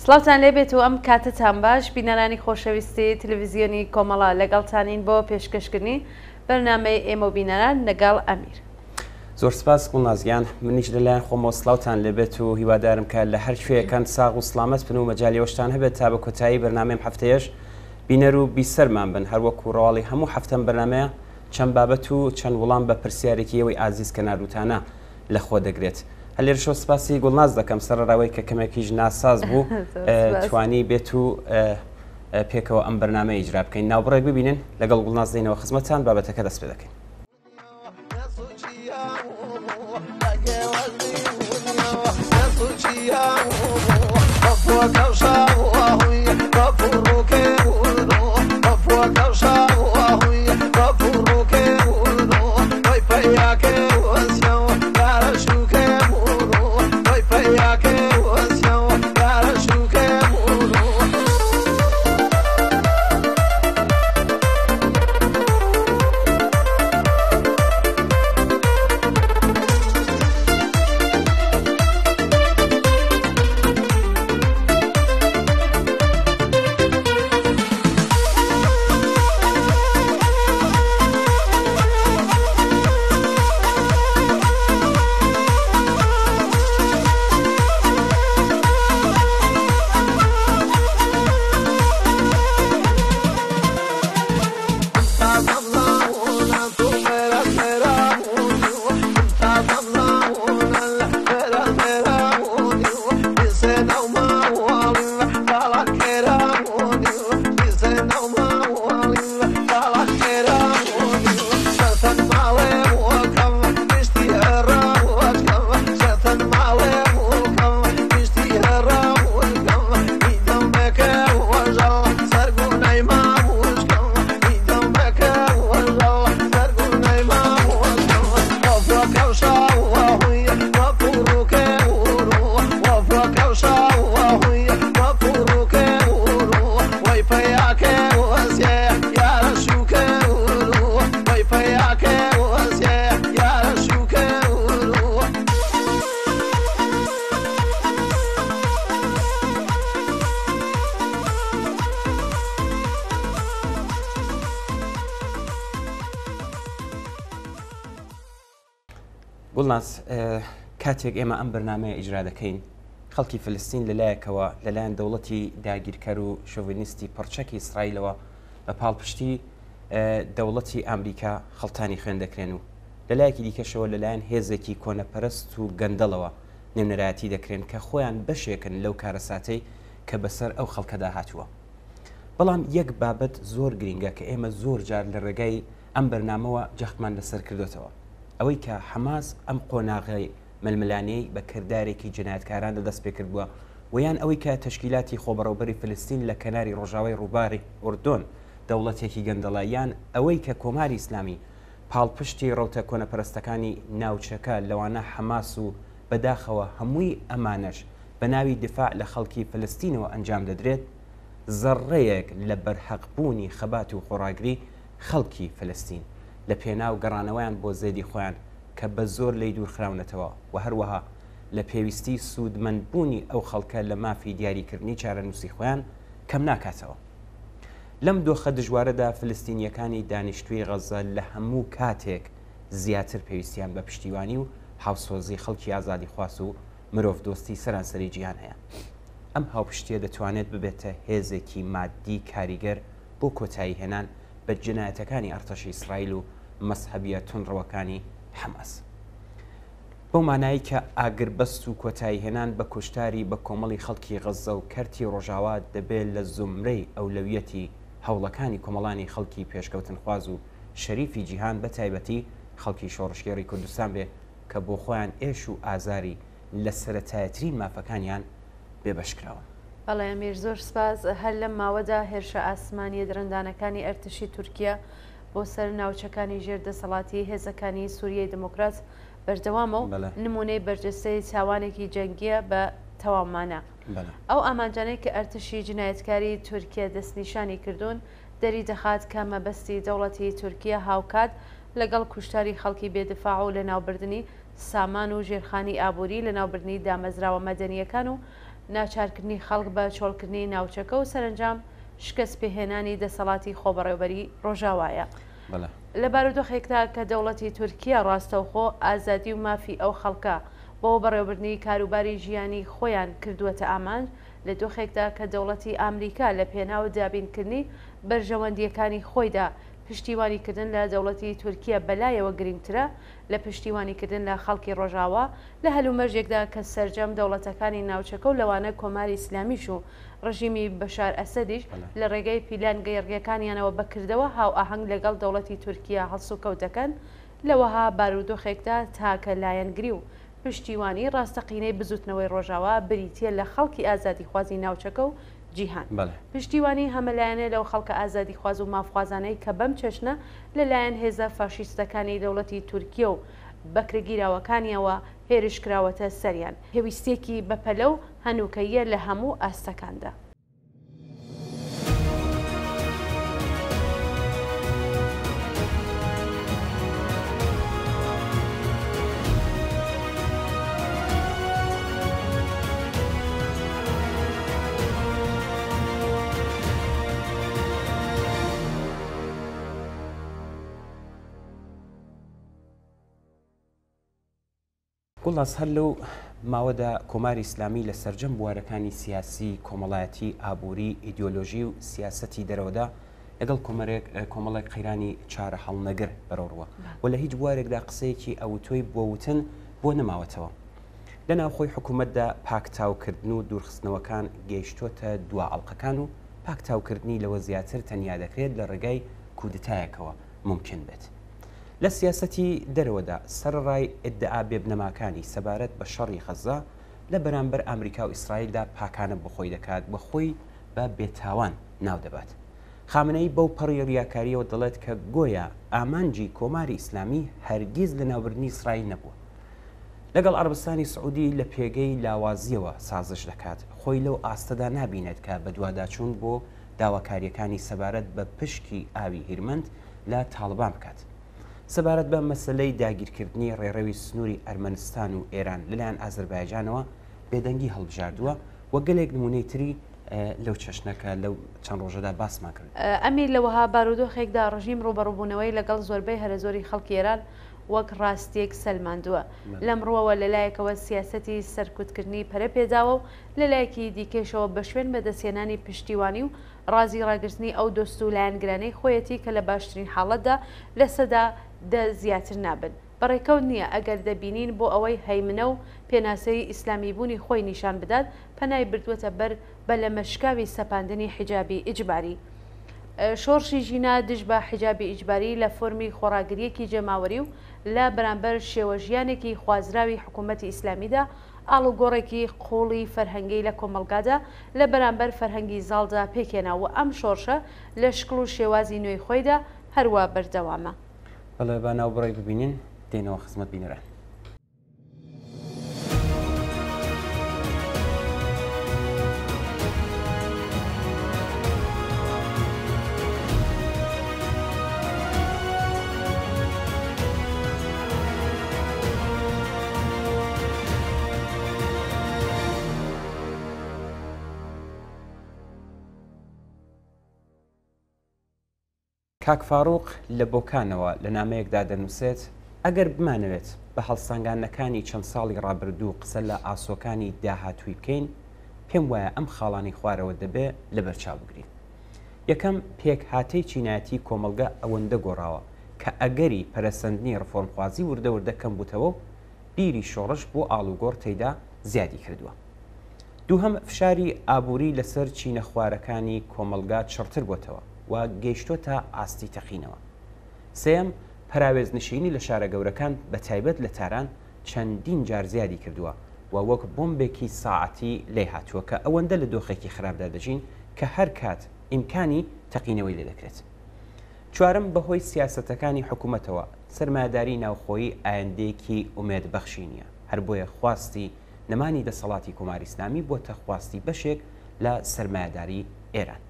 سڵاوتان لێبێت و ئەم کاتتان باش بینەرانی خۆشەویستی تەلەڤیزیۆنی کۆمەڵا لەگەڵتانین بۆ پێشکەشکردنی بەرنامەی ئێمە بینەران لەگەڵ ئەمیر. زۆر سپاس گوڵنازیان، منیش لەلایەن خۆمەوە سڵاوتان لێبێت و هیوادارم کە لە هەر شوێیەکان ساغ و سڵامەت بن و مەجالیەوەشتان هەبێت تا بە کۆتایی بەرنامەم هەفتەیەش بینەر و بیسەرمان بن، هەروەکو ڕواڵی هەموو هەفتەم بەرنامەیە چەند بابەت و چەند وەڵام بە پرسیارێکی ئەوەی ئازیز کە ناروتانە لە خۆ دەگرێت. هەلێرشەوە سپاسی گوڵناز دەکەم سەرڕاوی کە کەمێکیش ناساز بوو توانی بێت و پێکەوە ئەم بەرنامە ئیجرا بکەین. ناوبڕێک ببینن لەگەڵ گوڵناز دێنەوە خزمەتتان بابەتەکە دەست پێ دەکەین. گوڵناز کاتێک ئێمە ئەم بەرنامەیە ئیجرا دەکەین خەڵکی فلستین لەلایەکەوە لەلایەن دەوڵەتی داگیرکەر و شۆڤینیستی پڕچەکی ئیسرائیلەوە بە پاڵپشتی دەوڵەتی ئەمریکا خەڵتانی خوێن دەکرێن و لەلایەکی دیکەشەوە لەلایەن هێزێکی کۆنەپەرست و گەندەڵەوە نێونەرایەتی دەکرێن کە خۆیان بەشێکن لەو کارەساتەی کە بەسەر ئەو خەڵکەدا هاتووە. بەڵام یەک بابەت زۆر گرینگە کە ئێمە زۆر جار لە ڕێگای ئەم بەرنامەوە جەختمان لەسەر کردوتەوە، ئەوەی کە حەماس ئەم قۆناغی ململانەی بە کردارێکی جنایەتکاران دەست پێ کردبووە و یان ئەوەی کە تەشکیلاتی خۆبەڕەوبەری فلستین لە کەناری ڕۆژاوای ڕووباری ئوردۆن دەوڵەتێکی گەندەڵاییان ئەوەی کە کۆماری ئیسلامی پاڵپشتی ڕەوتە کۆنەپەرستەکانی ناوچەکە لەوانە حەماس و بەداخەوە هەمووی ئەمانەش بە ناوی دفاع لە خەڵکی فلستینەوە ئەنجام دەدرێت زەڕەیەک لە بەرهەقبوونی خەبات و خۆڕاگری خەڵکی فلستین لە پێناو گەڕانەوەیان بۆ زێدی خۆیان کە بە زۆر لی دوورخراونەتەوە و هەروەها لە پێویستی سوودمەندبوونی ئەو خەڵکە لە مافی دیاریکردنی چارەنووسی خۆیان کەم ناکاتەوە. لەم دۆخە دژوارەدا فلستینیەکانی دانیشتووی غەزە لە هەموو کاتێک زیاتر پێویستیان بە پشتیوانی و هاوسۆزی خەڵکی ئازادی خواست و مرۆڤ دۆستی سەرانسەری جیهان هەیە. ئەم هاوپشتیە دەتوانێت ببێتە هێزێکی مادی کاریگەر بۆ کۆتایی هێنان بە جنایەتەکانی ئەرتەشی ئیسرائیل و مەسحەبیە تونڕەوەکانی حەماس. بەو مانایی کە ئاگربەست و کۆتایی هێنان بە کوشتاری بە کۆمەڵی خەڵکی غەزە و کەرتی ڕۆژاوا دەبێت لە زومرەی ئەولەویەتی هەوڵەکانی کۆمەڵانی خەڵکی پێشکەوتن خواز و شەریفی جیهان بە تایبەتی خەڵکی شۆڕشگێڕی کوردستان بێ کە بۆ خۆیان ئێش و ئازاری لە سەرەتایەترین مافەکانیان بێبەشکراوە. بەڵێ ئەمیر زۆر سپاس. هەر لەم ماوەدا هێرشە ئاسمانیە درەندانەکانی ئەرتشی تورکیا بۆ سەر ناوچەکانی ژێردەسەڵاتی هێزەکانی سووریای دموکرات بەردەوامە و نمونەی بەرجەستەی چاوانێکی جەنگیە بە تەوامانە. ئەو ئامانجانەی کە ئەرتشی جنایەتکاری تورکیا دەستنیشانی کردوون دەری دەخات کە مەبەستی دەوڵەتی تورکیا هاوکات لەگەڵ کوشتاری خەڵکی بێدفاع و لە ناوبردننی سامان و ژێرخانی ئابووری لە ناوبردننی دامەزراوە مەدەنیەکان و ناچارکردنی خەڵک بە چۆڵکردنی ناوچەکە و سەرنجام شکست پێهێنانی دەسەڵاتی خۆبەڕێوەبەری ڕۆژاوایە. لە بارودۆخێکدا کە دەوڵەتی تورکیا ڕاستەوخۆ ئازادی و مافی ئەو خەڵکە بۆ بەڕێوەبردننی کاروباری ژیانی خۆیان کردووەتە ئامانج لە دۆخێکدا کە دەوڵەتی ئامریکا لە پێناو دابینکردنی بەرژەوەندیەکانی خۆیدا پشتیوانیکردن لە دەوڵەتی تورکیا بەلایەوە گرنگترە لە پشتیوانیکردن لە خەڵکی ڕۆژاوە لە هەلومەرجێکدا کە سەرجەم دەوڵەتەکانی ناوچەکە و لەوانە کۆماری ئیسلامیش و ڕژیمی بەشار ئەسەدیش لە ڕێگەی پیلان گەیڕگەکانیانەوە بەکردەوە هاو ئاهەنگ لەگەڵ دەوڵەتی تورکیا هەڵسو کەوتەکەن لەوەها بارودۆخێکدا تاکە لایەنگری و پشتیوانی ڕاستەقینەی بزوتنەوەی ڕۆژاوە بریتە لە خەڵکی ئازادی خوازی ناوچەکە و جیهان. پشتیوانی هەمەلایەنێ لەو خەڵکە ئازادی خواز و مافخوازانەی کە بەم چەشنە لەلایەن هێزە فاشیستەکانی دەوڵەتی تورکیا و بەکرێگیراوەکانیەوە هێرش کراوەتە سەریان پێویستێکی بەپەلە و هەنووکەیە لە هەموو ئاستەکاندا. گوڵاس هەر لەو ماوەدا کۆماری ئیسلامی لە سەرجەم بوارەکانی سیاسی کۆمەڵایەتی ئابووری ئیدۆلۆژی و سیاسەتی دەرەوەدا لەگەڵ کۆمەڵێک قەیرانی چارە هەڵنەگر بەڕۆڕوە و لە هیچ بوارێکدا قسەیەکی ئەوتۆی بۆوتن بۆ نەماوەتەوە. لە ناوخۆی حکوومەتدا پاکتاوکردن و دوورخستنەوەکان گەیشتۆتە دوا ئەڵلقەکان و پاکتاوکردنی لەوە زیاتر تەنیا دەکرێت لە ڕێگای کودتایەکەوە ممکن بێت. لە سیاسەتی دەرەوەدا سەرڕای ئیدعا بێبنەماکانی سەبارەت بە شەڕی غەزا لە بەرامبەر ئەمریکا و ئیسرائیلدا پاکانە بەخۆی دەکات بە خۆی بە بێتاوان ناو دەبات. خامنەی بەو پەڕی ڕیاکاریەوە دەڵێت کە گۆیە ئامانجی کۆماری ئیسلامی هەرگیز لە ناوبردنی ئیسرائیل نەبووە. لەگەڵ عەربستانی سعودی لە پێگەی لاوازیەوە سازش دەکات خۆی لەو ئاستەدا نابینێت کە بە دوواداچوون بۆ داواکاریەکانی سەبارەت بە پشکی ئاوی هیرمەند لە تاڵبان بکات. سەبارەت بە مەسلەی داگیرکردنی ڕێڕەوی سنووری ئەرمەنستان و ئێران لەلایەن ئازەربایجانەوە بێدەنگی هەڵبژاردووە و گەلێک نمونەی تری لەو چەشنەکە لەو چەند ڕۆژەدا باسمان کرد. ئەمیر لەوەها بارودۆخێکدا ڕژیم ڕوبەڕووبوونەوەی لەگەڵ زۆربەی هەرە زۆری خەڵکی ئێران وەک ڕاستیەک سەلماندووە. لەمڕۆوە لەلایەکەوە سیاسەتی سەرکوتکردنی پەرە پێداوە و لەلایەکی دیکەشەوە بە شوێن بەدەستێنانی پشتیوانی و ڕازی ڕاگررتنی ئەو دۆست و لایەنگرانەی خۆیەتی کە لە باشترین حاڵەتدا لە سەدا زیاتر نابن. بەڕێکەوت نییە ئەگەر دەبینین بۆ ئەوەی هەیمنە و پێناسەی ئیسلامی بوونی خۆی نیشان بدات پەنای بردووەتە بەر بە لە مەشکاوی سەپاندنی حیجابی ئیجباری. شۆڕشی ژینا دژ بە حیجابی ئیجباری لە فۆرمی خۆڕاگریەکی جەماوەری و لە بەرامبەر شێوە ژیانێکی خوازراوی حکوومەتی ئیسلامیدا ئاڵوگۆڕێکی قوڵی فەرهەنگی لە کۆمەلگادا لە بەرامبەر فەرهەنگی زاڵدا پێکێناوە ئەم شۆڕشە لە شکڵ و شێوازی نوێی خۆیدا هەروە بەردەوامە. بەڵێ با ناو بڕێک ببینین دێنەوە خزمەت بینەران. کاک فاڕوق لە بۆکانەوە لە نامەیەکدا دەنووسێت ئەگەر بمانەوێت بە هەڵسانگانەکانی چەند ساڵی ڕابردوو قسە لە ئاسۆکانی داهاتووی بکەین پێم وایە ئەم خاڵانی خوارەوە دەبێ لە بەرچاو بگرین. یەکەم پێک هاتەی چینایەتی کۆمەلگا ئەوەندە گۆڕاوە کە ئەگەری پەرەسەندنی ڕفۆرمخوازی وردەوردە کەم بووتەوە و بیری شۆڕش بۆ ئاڵوگۆڕ تێیدا زیادی کردووە. دووهەم فشاری ئابووری لەسەر چینە خوارەکانی کۆمەلگا چڕتر بۆتەوە و گەیشتۆتە ئاستی تەقینەوە. سێم پراوێزنشینی لە شارە گەورەکان بە تایبەت لە تاران چەندین جار زیادی کردووە و وەک بۆمبێکی ساعەتی لێ هاتووە کە ئەوەندە لە دۆخێکی خراپدا دەژین کە هەر کات ئیمکانی تەقینەوەی لێ دەکرێت. چوارم بەهۆی سیاسەتەکانی حکوومەتەوە سەرمایهداری ناوخۆیی ئایندەیەکی ئومێدبەخشی نییە، هەر بۆیە خواستی نەمانی دەسەڵاتی کۆماری ئیسلامی بۆتە خواستی بەشێک لە سەرمایهداری ئێران.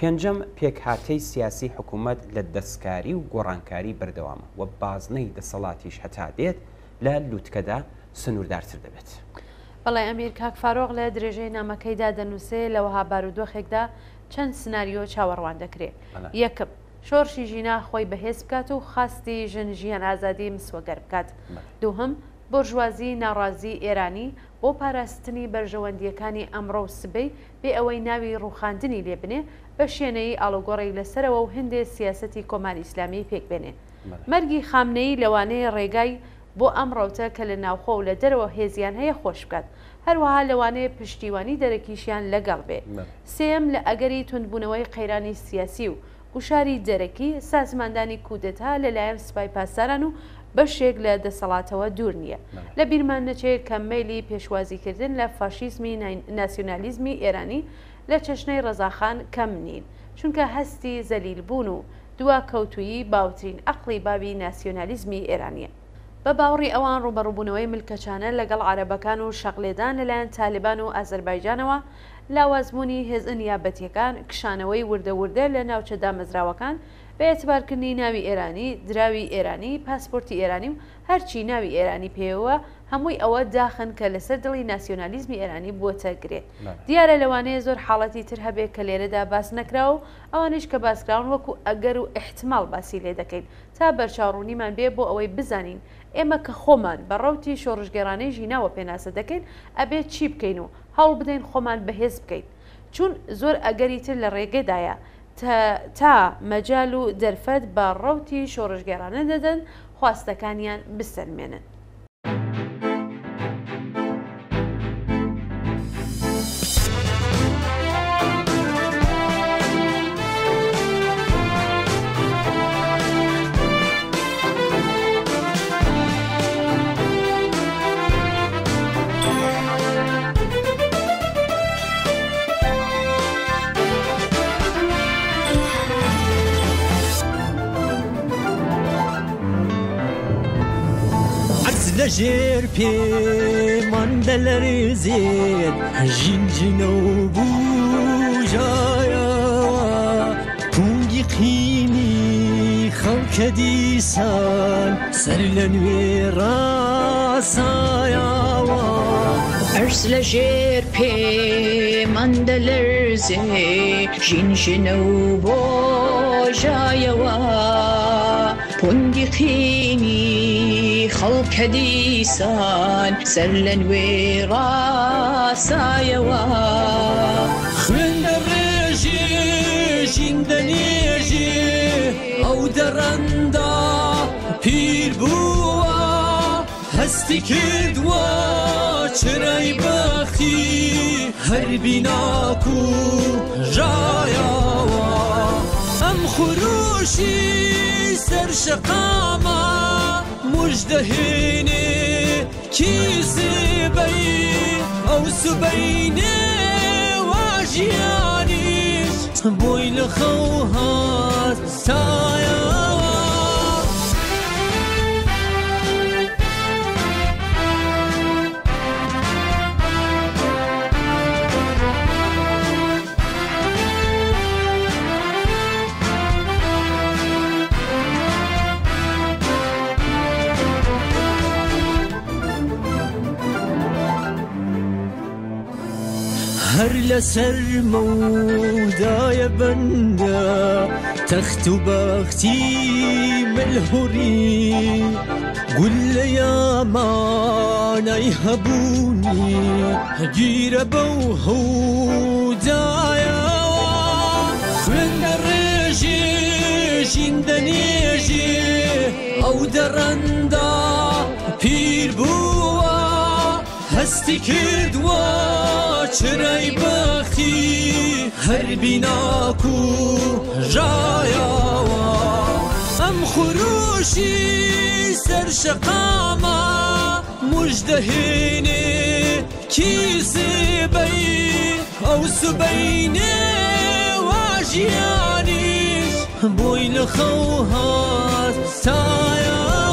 پێنجەم پێکهاتەی سیاسی حکوومەت لە دەستکاری و گۆڕانکاری بەردەوامە و بازنەی دەسەڵاتیش هەتا دێت لە لووتکەدا سنووردارتر دەبێت. بەڵێ ئەمیر کاک فارۆق لە درێژەی نامەکەیدا دەنووسێ لەوەها بارودۆخێکدا چەند سناریۆ چاوەڕوان دەکرێت. یەکەم شۆڕشی ژینا خۆی بەهێز بکات و خاستی ژن ژیان ئازادی مسوەگەر بکات. دووهم بورژوازی ناڕازی ئێرانی بۆ پاراستنی بەرژەوەندیەکانی ئەمڕۆ و سبەی بێ ئەوەی ناوی ڕووخاندنی لێبنێ بە شوێنەی ئاڵوگۆڕی لەسەرەوە و هەندێ سیاسەتی کۆماری ئیسلامی پێک بێنێ. مەرگی خامنەی لەوانەیە ڕێگای بۆ ئەم ڕەوتە کە لە ناوخۆ و لە دەرەوە هێزیان هەیە خۆش بکات، هەروەها لەوانەیە پشتیوانی دەرەکیشیان لەگەڵ بێ. سێم لە ئەگەری توندبوونەوەی قەیرانی سیاسی و وشاری دەرەکی سازماندانی کودەتا لەلایەن سوپای پاسداران و بەشێک لە دەسەڵاتەوە دوور نییە. لە بیرمان نەچێت کە مەیلی پێشوازیکردن لە فاشیزمی ناسیۆنالیزمی ئێرانی لە چەشنەی ڕەزاخان کەم نین، چونکە هەستی زەلیلبوون و دوا کەوتویی باوترین ئەقڵی بابی ناسیۆنالیزمی ئێرانیە. بە باوەڕی ئەوان ڕوبەڕووبوونەوەی ملکەچانە لەگەڵ عەرەبەکان و شەقلێدان لەلایەن تالیبان و ئازەربایجانەوە، لاوازبوونی هێز نیابەتیەکان، کشانەوەی وردە لە ناوچە دامەزراوەکان، بە ئێتبارکردنی ناوی ئێرانی، دراوی ئێرانی، پاسپۆرتی ئێرانی و هەرچی ناوی ئێرانی پێوە، هەمووی ئەوە داخن کە لەسەر دڵی ناسیۆنالیزمی ئێرانی بووەتە گرێت. دیارە لەوانەیە زۆر حاڵەتی تر هەبێت کە لێرەدا باس نەکرا و ئەوانش کە باسکراون وەکو ئەگەر و احتمال باسی لێ دەکەین تا بەرچاوڕوونیمان بێ بۆ ئەوەی بزانین ئێمە کە خۆمان بە ڕەوتی شۆڕژگێڕانەی ژیناوە پێناسە دەکەین ئەبێت چی بکەین و هەوڵ بدەین خۆمان بەهێز بکەین، چون زۆر ئەگەری تر لە ڕێگەدایە تا مەجال و دەرفەت بە ڕەوتی شۆڕژگێڕانە دەدەن خواستەکانیان بسەلمێنن. لەژێر پێمان دەلەرزێت ژینجنە و بوژایەوە پونگی قینی خەڵکە دیسان سەر لە نوێ ڕاسایەوە ئەرز لەژێر پێمان دەلەرزێت ژینجنە و بۆژایەوە پونگی قینی خەڵکە دیسان سەر لە نوێ ڕاسایەوە خوێندە ڕێژێ ژیندە نێژێ ئەو دەڕەندا پیر بووە هەستی کردووە چرای بەختی هەر بیناک و ژایەوە ئەم خوروشی سەر شەقامە مژدەهێنێ کی سبەی ئەو سبەینێ واژیانیش بۆی لە خەو هات سایەوە هەر لەسەر مەودایە بەندە تەخت و بەختی ملهوڕی گول لە یامانەی هەبوونی گیرە بەو هەودایەوە خوێندە ڕێژێ ژیندە نێژێ ئەو دەڕەندا پیر بووە هەستی کردووە چرای بەختی هەر بیناک و ژایەوە ئەم خوروشی سەر شەقامە مژدەهێنێ کی سبەی ئەو سبەینێ واژیانیش بۆی لە خەو هات سایەوە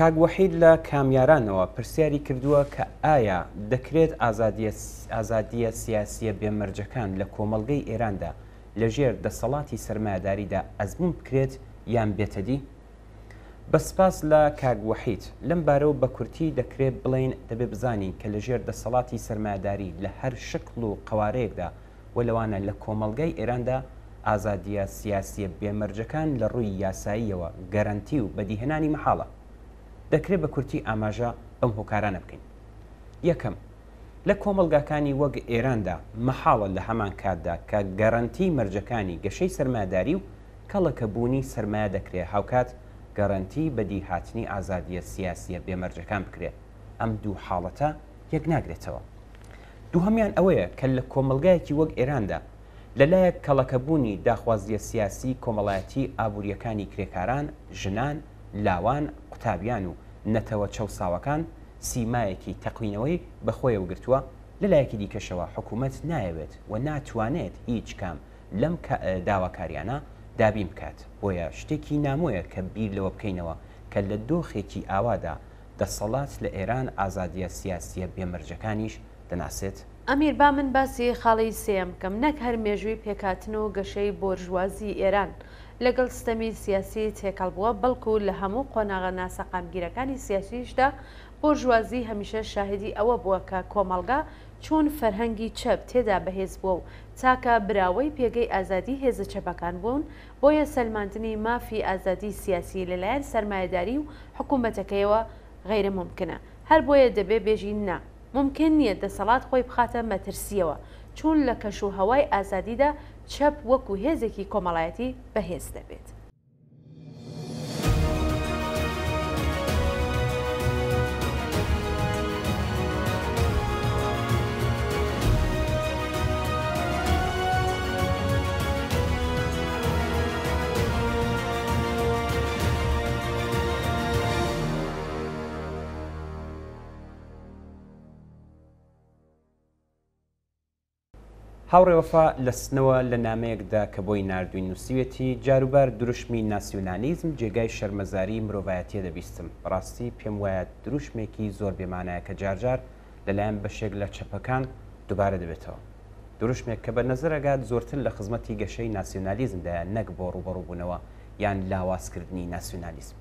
کاک وەحید لە کامیارانەوە پرسیاری کردووە کە ئایا دەکرێت ئازادیە سیاسیە بێمەرجەکان لە کۆمەڵگەی ئێراندا لەژێر دەسەڵاتی سەرمایەداریدا ئەزمون بکرێت یان بێتەدی؟ بەسپاس لە کاگوەحیت لەم بارەوە بە کورتی دەکرێت بڵین دەبێ بزانین کە لەژێر دەسەڵاتی سەرمایه‌داری لە هەر شکل و قوارەیەکدا و لەوانە لە کۆمەڵگەی ئێراندا ئازادیە سیاسیە بێمەرجەکان لە ڕووی یاساییەوە گەرانتی و بەدیهێنانی مەحاڵە. دەکرێت بە کورتی ئاماژە بەم هۆکارانە بکەین. یەکەم، لە کۆمەڵگاکانی وەک ئێراندا مەحاڵە لە هەمان کاتدا کە گەرانتی مەرجەکانی گەشەی سەرمایه‌داری و کەڵەکەبوونی سەرمایە دەکرێت هاوکات گەرانتی بەدی هاتنی ئازادیە سیاسیە بێمەرجەکان بکرێت. ئەم دوو حاڵەتە یەک ناگرێتەوە. دووهەمیان ئەوەیە کە لە کۆمەڵگایەکی وەک ئێراندا لەلایەک کەڵەکەبوونی داخوازیە سیاسی کۆمەڵایەتی ئابوووریەکانی کرێکاران، ژنان، لاوان، قوتابیان و نەتەوە چەوساوەکان سیمایەکی تەقوینەوەی بەخۆیە وگرتووە، لەلایەکی دیکەشەوە حکوومەت نایەوێت و ناتوانێت هیچ کام لەم داواکاریانە دابین بکات. بۆیە شتێکی نامۆیە کە بیر لەوە بکەینەوە کە لە دۆخێکی ئاوادا دەسەڵات لە ئێران ئازادیە سیاسیە بێمەرجەکانیش دەناسێت. ئەمیر با من باسی خاڵی سێم بکەم، نەک هەر مێژووی پێکاتن و گەشەی بۆرژوازی ئێران لەگەڵ سیستەمی سیاسی تێکەڵ بووە، بەڵکو لە هەموو قۆناغە ناسەقامگیرەکانی سیاسیشدا بۆرژوازی هەمیشە شاهدی ئەوە بووە کە کۆمەڵگا چۆن فەرهەنگی چەپ تێدا بەهێز بووە و چاکە براوەی پێگەی ئازادی هێزە چەپەکان بوون، بۆیە سەلماندنی مافی ئازادی سیاسی لەلایەن سەرمایه‌داری و حکوومەتەکەیەوە غیرە ممکنە. هەر بۆیە دەبێ بێژین نا ممکن نییە دەسەڵات خۆی بخاتە مەترسیەوە، چون لە کەش و هەوای ئازادیدا چەپ وەکو هێزێکی کۆمەڵایەتی بەهێز دەبێت. هاوڕێوەفا لە سنەوە لە نامەیەکدا کە بۆی نردووی نووسیوێتی جاروبار دروشمی ناسیۆنالیزم جێگای شەرمەزاری مرۆڤایەتیە دەبیستم. بەڕاستی پێم وایە دروشمێکی زۆر بێمانایە کە جارجار لەلایەن بەشێک لە چەپەکان دووبارە دەبێتەوە. دروشمێک کە بە نەزەرەگات زۆرتر لە خزمەتی گەشەی ناسیۆنالیزمدایە نەک بۆ ڕوبەڕووبوونەوە یان لاوازکردنی ناسیۆنالیزم.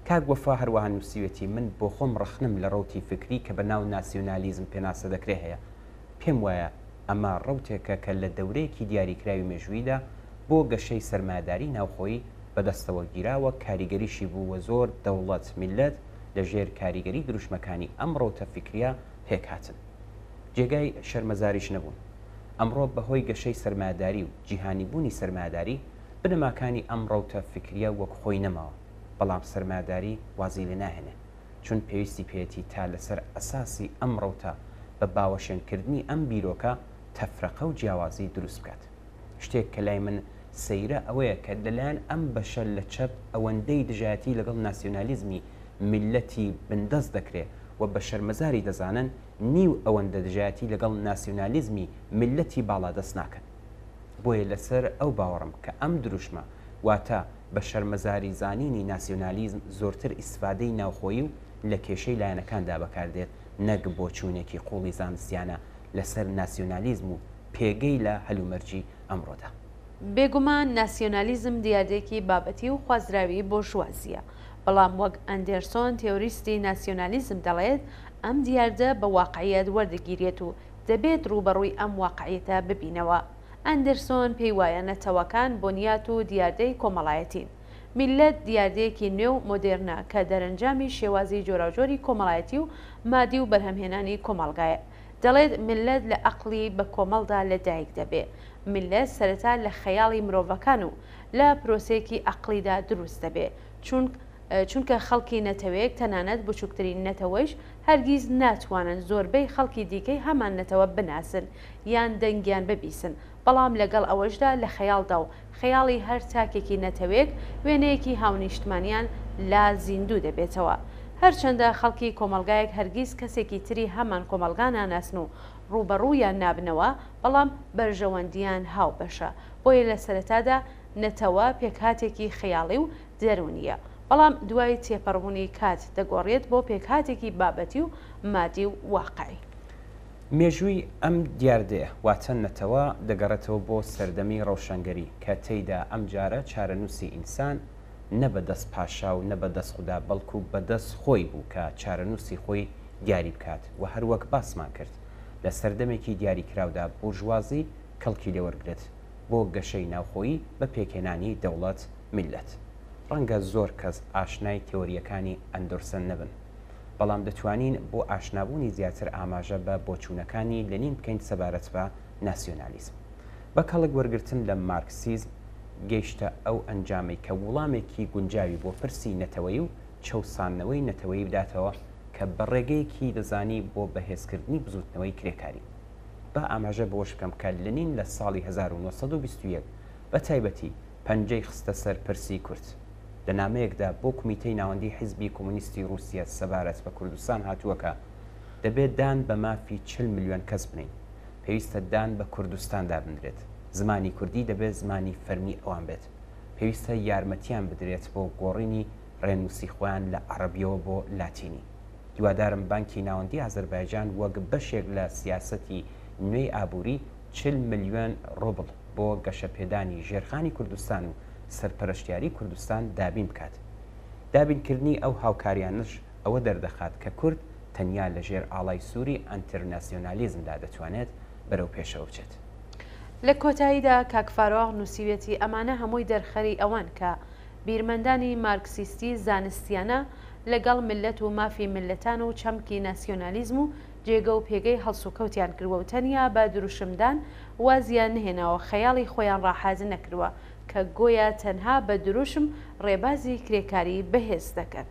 کاک وەفا هەروەها نووسیوێتی من بۆ خۆم ڕخنم لە ڕەوتی فکری کە بە ناو ناسیۆنالیزم پێناسە دەکرێ هەیە. پێم وایە ئەمە ڕەوتێکە کە لە دەورەیەکی دیاریکراوی مێژوویدا بۆ گەشەی سەرمایه‌داری ناوخۆیی بەدەستەوە گیراوە، کاریگەریشی بوو وە زۆر دەوڵەت میلەت لە ژێر کاریگەری دروشمەکانی ئەم ڕەوتە فکریە پێکهاتن. جێگای شەرمەزاریش نەبوون. ئەمڕۆ بەهۆی گەشەی سەرمایه‌داری و جیهانیبوونی سەرمایه‌داری بنەماکانی ئەم ڕەوتە فکریە وەک خۆی نەماوە، بەڵام سەرمایه‌داری وازی لێ ناهێنێ، چون پێویستی پێێتی تا لەسەر ئەساسی ئەم ڕەوتە بە باوەشێنکردنی ئەم بیرۆکە تەفرەقە و جیاوازی دروست بکات. شتێک کە لای من سەیرە ئەوەیە کە لەلایەن ئەم بەشە لە چەپ ئەوەندەی دژایەتی لەگەڵ ناسیۆنالیزمی میلەتی بندەست دەکرێت و بە شەرمەزاری دەزانن نیو ئەوەندە دژایەتی لەگەڵ ناسیۆنالیزمی میلەتی باڵا دەست ناکەن. بۆیە لەسەر ئەو باوەڕم کە ئەم دروشمە واتە بە شەرمەزاری زانینی ناسیۆنالیزم زۆرتر ئیسفادەی ناوخۆیی و لە کێشەی لایەنەکاندا بەکاردێت، نەک بۆ چوونێکی قوڵی زانستیانە لەسەر ناسیۆنالیزم و پێگەی لە هەلومەرجی ئەمڕۆدا. بێگومان ناسیۆنالیزم دیاردێکی بابەتی و خوازراوی بۆرژوازیە، بەڵام وەک ئەندێرسۆن تێوریستی ناسیۆنالیزم دەڵێت ئەم دیاردە بە واقعیەت وەردەگیرێت و دەبێت ڕوبەڕووی ئەم واقعیەتە ببینەوە. ئەندێرسۆن پێی وایە نەتەوەکان بۆنیات و دیاردەی کۆمەڵایەتین. میلەت دیاردەیەکی نوێ و مۆدێرنە کە دەرەنجامی شێوازی جۆراوجۆری کۆمەڵایەتی و مادی و بەرهەمهێنانی کۆمەڵگایە. دەڵێت میلەت لە عەقڵی بە کۆمەڵدا لەدایک دەبێ. میلەت سەرەتا لە خەیاڵی مرۆڤەکان و لە پرۆسەیەکی عەقڵیدا دروست دەبێ، چونکە خەڵکی نەتەوەیەک تەنانەت بچووکترین نەتەوەیش هەرگیز ناتوانن زۆربەی خەڵکی دیکەی هەمان نەتەوە بناسن یان دەنگیان ببیسن، بەڵام لەگەڵ ئەوەشدا لە خەیاڵدا و خەیاڵی هەر تاکێکی نەتەوەیەک وێنەیەکی هاونیشتمانیان لا زیندوو دەبێتەوە. هەرچەندە خەڵکی کۆمەلگایەک هەرگیز کەسێکی تری هەمان کۆمەلگا ناناسن و ڕوبەڕوویان نابنەوە، بەڵام بەرژەوەندیان هاو بەشە، بۆیە لە سەرەتادا نەتەوە پێکهاتێکی خەیاڵی و دەرونیە، بەڵام دوای تێپەڕبوونی کات دەگۆڕێت بۆ پێکهاتێکی بابەتی و مادی و واقعی. مێژووی ئەم دیاردەیە واتە نەتەوە دەگەڕێتەوە بۆ سەردەمی ڕەوشەنگەری کە تێیدا ئەم جارە چارەنووسی ئینسان نە بە دەست پاشا و نە بە دەست خوددا بەڵکو بە دەست خۆی بوو کە چارەنووسی خۆی دیاری بکات و هەروەک باسمان کرد لە سەردەمێکی دیاریکراودا بورژوازی کەڵکی لێوەرگرێت بۆ گەشەی ناوخۆیی بە پێکێنانی دەوڵەت میلەت. ڕەنگە زۆر کەس ئاشنای تێۆریەکانی ئەندۆرسن نەبن، بەڵام دەتوانین بۆ ئاشنابوونی زیاتر ئاماژە بە بۆچوونەکانی لەنین بکەین سەبارەت بە ناسیۆنالیزم. بە کەڵک وەرگرتن لە مارکسیزم گەیشتە ئەو ئەنجامی کە وڵامێکی گونجاوی بۆ پرسی نەتەوەی و چەوسانەوەی نەتەوەی بداتەوە کە بە ڕێگەیەکی دەزانی بۆ بەهێزکردنی بزوتنەوەی کرێکاری. بە ئاماژە بۆش بکەم کە لەنین لە ساڵی 1921 بە تایبەتی پەنجەی خستە سەر پرسی کورد. لە نامەیەکدا بۆ کمیتەی ناوەندی حیزبی کۆمونیستی رووسیا سەبارەت بە کوردستان هاتووەکە دەبێت دان بە مافی 40 میلیۆن کەس بنین، پێویستە دان بە کوردستاندا بنرێت، زمانی کوردی دەبێت زمانی فەرمی ئەوان بێت، پێویستە یارمەتیان بدرێت بۆ گۆڕینی ڕێنووسی خۆیان لە عەرەبیەوە بۆ لاتینی. هیوادارم بانکی ناوەندی ئازەربایجان وەک بەشێک لە سیاسەتی نوێی ئابووری 40 میلیۆن ڕۆبڵ بۆ گەشەپێدانی ژێرخانی کوردستان و سەرپەرشتیاری کوردستان دابین بکات. دابینکردنی ئەو هاوکاریانش ئەوە دەردەخات کە کورد تەنیا لە ژێر ئاڵای سووری ئەنتەرناسیۆنالیزمدا دەتوانێت بەرەو پێشەوە بچێت. لە کۆتاییدا کاکفاڕۆغ نووسیوێتی ئەمانە هەمووی دەرخەری ئەوان کە بیرمەندانی مارکسیستی زانستیانە لەگەڵ ملت و مافی ملەتان و چەمکی ناسیۆنالیزم و جێگە و پێگەی هەڵسوکەوتیان کردووە و تەنیا بە دروشمدان وازیان نهێنەوە خەیاڵی خۆیان ڕاحازن نەکردووە کە گۆیا تەنها بە دروشم ڕێبازی کرێکاری بەهێز دەکەن.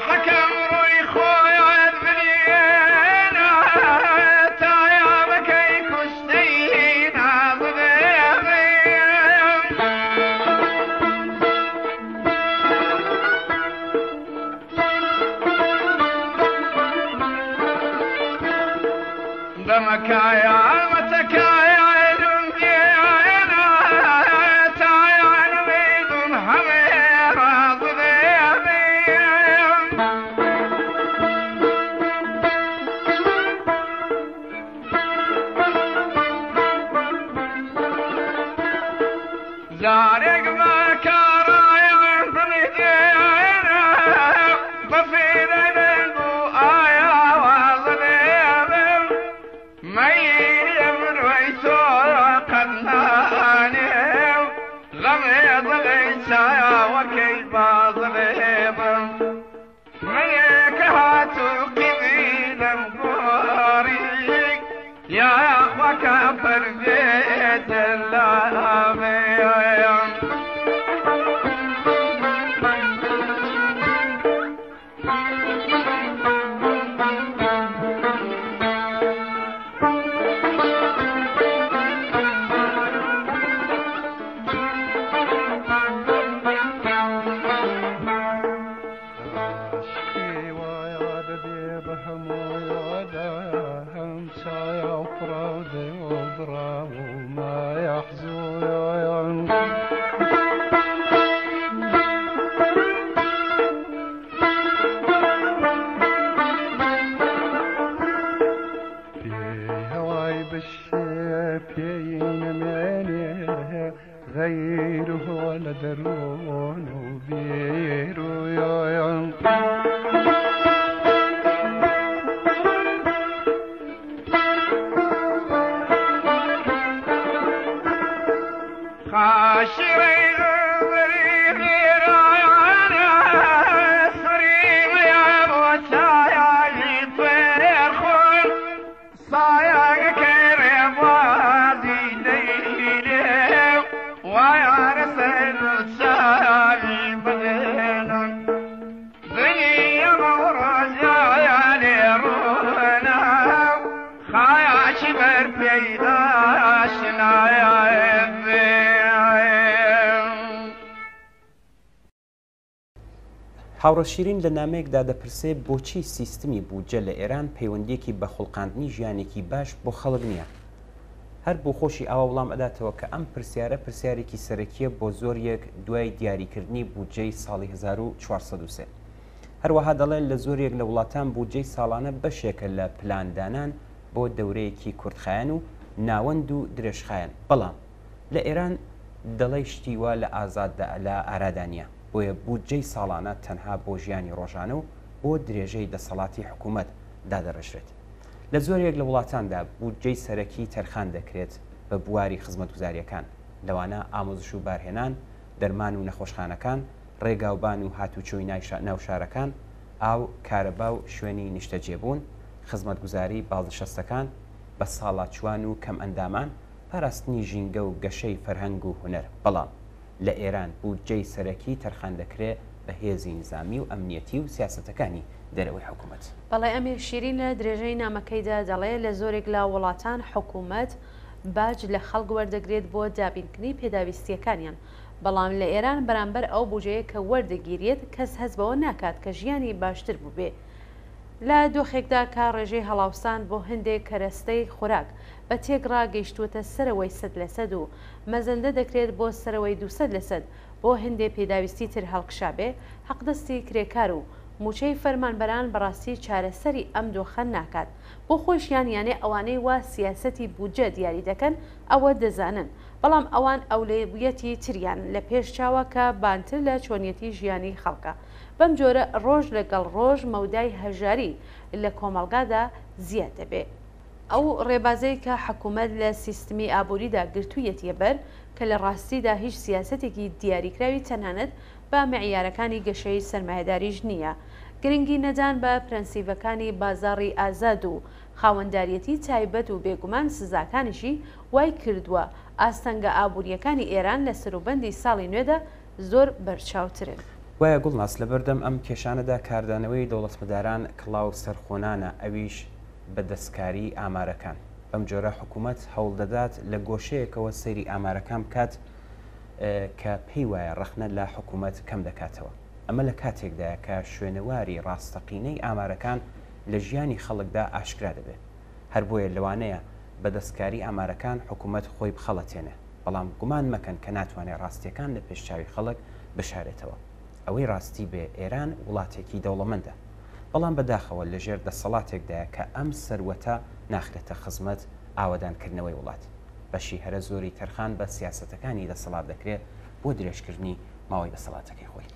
حكم روي خويا الدنيا هاوڕەشیرین لە نامەیەکدا دەپرسێ بۆچی سیستمی بودجە لە ئێران پەیوەندیەکی بە خوڵقاندنی ژیانێکی باش بۆ خەڵک نییە. هەر بۆ خۆشی ئاوا وڵام ئەداتەوە کە ئەم پرسیارە پرسیارێکی سەرەکیە بۆ زۆریەک دوای دیاریکردنی بودجەی ساڵی 1403. هەروەها دەڵێن لە زۆرێک لە وڵاتان بودجەی ساڵانە بەشێکە لە پلاندانان بۆ دەورەیەکی کوردخایەن و ناوەند و درێژخایەن. بەڵام لە ئێران دەڵێ شتی وا لە ئازاددا لە ئارادانیە. بۆیە بودجەی ساڵانە تەنها بۆ ژیانی ڕۆژانە و بۆ درێژەی دەسەڵاتی حکوومەت دادەڕێژرێت. لە زۆرێک لە وڵاتاندا بودجەی سەرەکی تەرخان دەکرێت بە بواری خزمەتگوزاریەکان، لەوانە ئامۆزش و بارهێنان، دەرمان و نەخۆشخانەکان، ڕێگاوبان و هاتوچۆی ناوشارەکان، ئاو کارەبا و شوێنی نیشتەجێبوون، خزمەتگوزاری بازنشەستەکان بە ساڵاتچوان و کەم ئەندامان، پاراستنی ژینگە و گەشەی فەرهەنگ و هونەر. بەڵام لە ئێران بودجەی سەرەکی تەرخان دەکرێت بە هێزی نظامی و ئەمنیەتی و سیاسەتەکانی دەرەوەی حکوومەت. بەڵێ ئەمیر شیرین لە درێژەی نامەکەیدا دەڵێ لە زۆرێک لە وڵاتان حکوومەت باج لە خەڵک وەردەگرێت بۆ دابینکردنی پێداویستیەکانیان. بەڵام لە ئێران بەرامبەر ئەو بودجەیە کە وەردەگیرێت کەس هەست بەوە ناکات کە ژیانی باشتر بوو بێ. لە دۆخێکدا کا ڕێژەی هەڵاوسان بۆ هەندێک کەرەستەی خوراک بە تێگڕا گەیشتووەتە سەرەوەی 100% و مەزەندە دەکرێت بۆ سەرەوەی 200% بۆ هەندێک پێداویستی تر هەڵکشابێ. حەقدەستی کرێکار و موچەی فەرمانبەران بەڕاستی چارەسەری ئەم دۆخە ناکات. بۆ خۆشیان یانێ ئەوانەی وا سیاسەتی بودجە دیاری دەکەن ئەوە دەزانن، بەڵام ئەوان ئەولێبویەتی تریان لە پێش چاوە کە بانتر لە چۆنیەتی ژیانی خەڵکە. بەم جۆرە ڕۆژ لەگەڵ ڕۆژ مەودای هەژاری لە کۆمەڵگادا زیاد دەبێت. ئەو ڕێبازەی کە حکوومەت لە سیستمی ئابووریدا گرتوویەتیە بەر کە لە ڕاستیدا هیچ سیاسەتێکی دیاریکراوی تەنانەت بە معیارەکانی گەشەی سەرمایهداریش نییە. گرنگی نەدان بە پرەنسیڤەکانی بازاڕی ئازاد و خاوەنداریەتی تایبەت و بێگومان سزاکانیشی وای کردووە ئاستەنگە ئابوووریەکانی ئێران لە سەروبەندی ساڵی نوێدا زۆر بەرچاوترن. وایە گوڵناس لە بەردەم ئەم کێشانەدا کاردانەوەی دەوڵەتمەداران کڵاو سەرخۆنانە، ئەویش بە دەستکاری ئامارەکان. بەم جۆرە حکوومەت هەوڵ دەدات لە گۆشەیەکەوە سەیری ئامارەکان بکات کە پێی وایە ڕەخنە لە حکوومەت کەم دەکاتەوە. ئەمە لە کاتێکدایە کە شوێنەواری ڕاستەقینەی ئامارەکان لە ژیانی خەڵکدا ئاشکرا دەبێت. هەر بۆیە لەوانەیە بەدەستکاری ئامارەکان حکوومەت خۆی بخەڵەتێنێ بەڵام گومان مەکەن کە ناتوانێت ڕاستیەکان لە پێشچاوی خەڵک بشارێتەوە ئەوەی ڕاستی بێ ئێران وڵاتێکی دەوڵەمەندە بەڵام بەداخەوە لەژێر دەسەڵاتێکدایە کە ئەم سەروەتە ناخرێتە خزمەت ئاوەدانکردنەوەی وڵات بەشی هەرە زۆری تەرخان بە سیاسەتەکانی دەسەڵات دەکرێت بۆ درێژکردنی ماوەی دەسەڵاتەکەی خۆی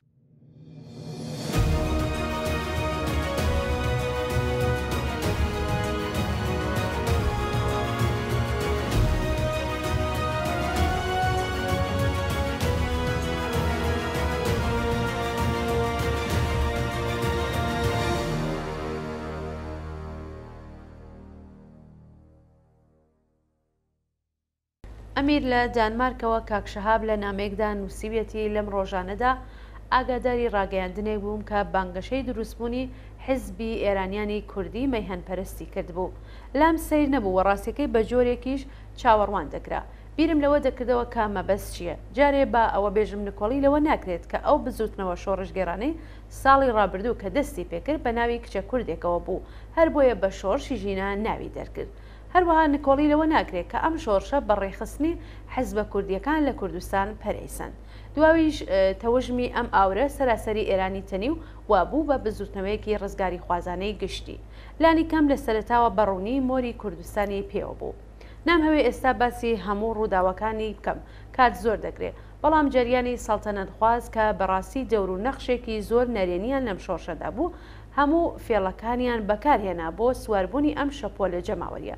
ئەمیر لە دانمارکەوە کاکشەهاب لە نامەیەکدا نووسیویەتی لەم ڕۆژانەدا ئاگاداری ڕاگەیاندنێک بووم کە بانگەشەی دروستبوونی حیزبی ئێرانیانی کوردی مەیهەنپەرستی کردبوو لام سیر نەبوو و ڕاستیەکەی بە جۆرێکیش چاوەڕوان دەکرا بیرم لەوە دەکردەوە کە مەبەست چییە جارێ بە ئەوە بێژم نکۆڵی لەوە ناکرێت کە ئەو بزوتنەوە شۆڕژگێرانەی ساڵی ڕابردوو کە دەستی پێکرد بە ناوی کچە کوردێکەوە بوو هەر بۆیە بە شۆڕشی ژینە ناوی دەرکرد هەروەها نکۆڵی لەوە ناکرێت کە ئەم شۆڕشە بەڕێخستنی حیزبە کوردیەکان لە کوردستان پەرەیسەن دواویش تەوژمی ئەم ئاورە سەراسەری ئێرانی تەنی و وابوو بە بزوتنەوەیەکی ڕزگاری خوازانەی گشتی لانی کەم لە سەرەتاوە بەڕوونی مۆری کوردستانی پێوە بوو نام هەوێ ئێستا باسی هەموو ڕووداوەکانی بکەم کات زۆر دەگرێت بەڵام جەریانی سەڵتەنەت خواز کە بەڕاستی دەور و نەخشێکی زۆر نەرێنیان لەم شۆڕشەدا بوو هەموو فێڵەکانیان بەکارهێنا بۆ سواربوونی ئەم شەپۆ لە جەماوەریە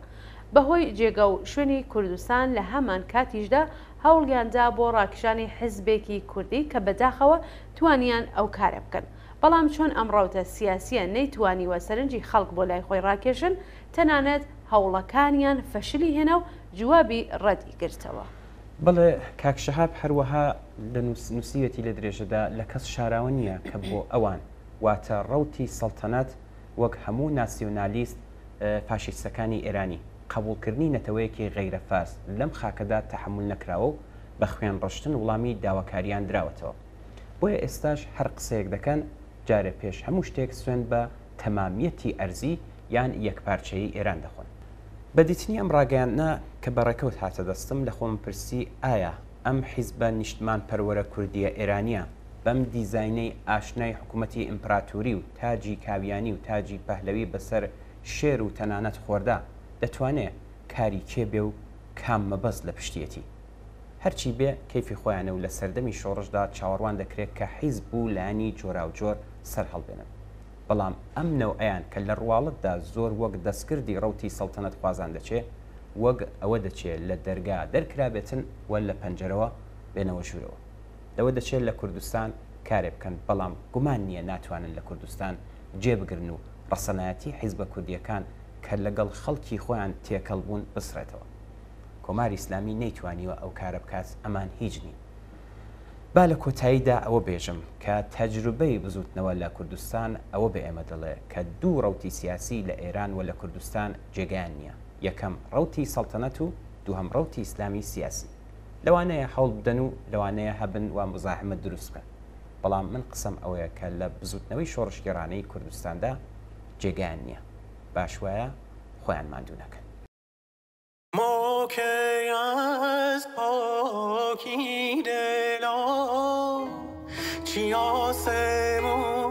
بەهۆی جێگە و شوێنی کوردستان لە هەمان کاتیشدا هەوڵیاندا بۆ ڕاکشانی حیزبێکی کوردی کە بەداخەوە توانیان ئەو کارە بکەن بەڵام چۆن ئەم ڕاوتە سیاسیە نەیتوانیوە سەرنجی خەڵک بۆ لای خۆی ڕاکێشن تەنانەت هەوڵەکانیان فەشلی هێنا و جوابی ڕەتی گرتەوە بەڵێ کاکشەهاب هەروەها لە نووسیوەتی لە درێژەدا لە کەس شاراوە نییە کە بۆ ئەوان واتە ڕەوتی سەڵتەنەت وەک هەموو ناسیۆنالیست فاشیستەکانی ئێرانی قبولکردنی نەتەوەیەکی غەیرە فارس لەم خاکەدا تەحمل نەکراوە و بە خوێن ڕشتن وڵامی داواکاریان دراوەتەوە بۆیە ئێستاش هەر قسەیەک دەکەن جارە پێش هەموو شتێک سوێن بە تەمامیەتی ئەرزی یان یەکپارچەیی ئێران دەخۆن بەدیتنی ئەم ڕاگەیاندنا کە بەڕێکەوت هاتە دەستم لە خۆم پرسی ئایا ئەم حیزبە نیشتمان پەروەرە کوردیە ئێرانیە بەم دیزاینەی ئاشنای حکوومەتی ئیمپراتوری و تاجی کاویانی و تاجی پەهلەوی بەسەر شێر و تەنانەت خۆردا دەتوانێت کاری کێبێ و کام مەبەست لە پشتیەتی هەرچی بێ کەیفی خۆیانە و لە سەردەمی شۆڕشدا چاوەڕوان دەکرێت کە حیزب بوو لایانی جۆرا و جۆر سەر هەڵبێنن بەڵام ئەم نەوعیان کە لە ڕواڵتدا زۆر وەک دەستکردی ڕەوتی سەڵتەنەت خوازان دەچێت وەک ئەوە دەچێت لە دەرگا دەرکرابێتن وە لە پەنجەرەوە بێنەوە ژوورەوە لەوە دەچێت لە کوردستان کارێ بکەن بەڵام گومان نییە ناتوانن لە کوردستان جێبگرن و ڕەسەنایەتی حیزبە کوردیەکان کە لەگەڵ خەڵکی خۆیان تێکەڵ بوون بسرێتەوە کۆماری ئیسلامی نەیتوانیوە ئەو کارە بکات ئەمان هیچ نین با لە کۆتاییدا ئەوە بێژم کە تەجروبەی بزوتنەوە لە کوردستان ئەوە بە ئێمە دەڵێ کە دوو ڕەوتی سیاسی لە ئێران و لە کوردستان جێگیان نییە یەکەم ڕەوتی سەڵتەنەت و دووهەم ڕەوتی ئیسلامی سیاسی لەوانەیە هەوڵ بدەن و لەوانەیە هەبن و مزاحمت دروست بکەن بەڵام من قسەم ئەوەیە کە لە بزوتنەوەی شۆڕشگێڕانەی کوردستاندا جێگیان نییە باش وایە خۆیان ماندوو نەکەن ما که از پاکی دلا چی آسمونه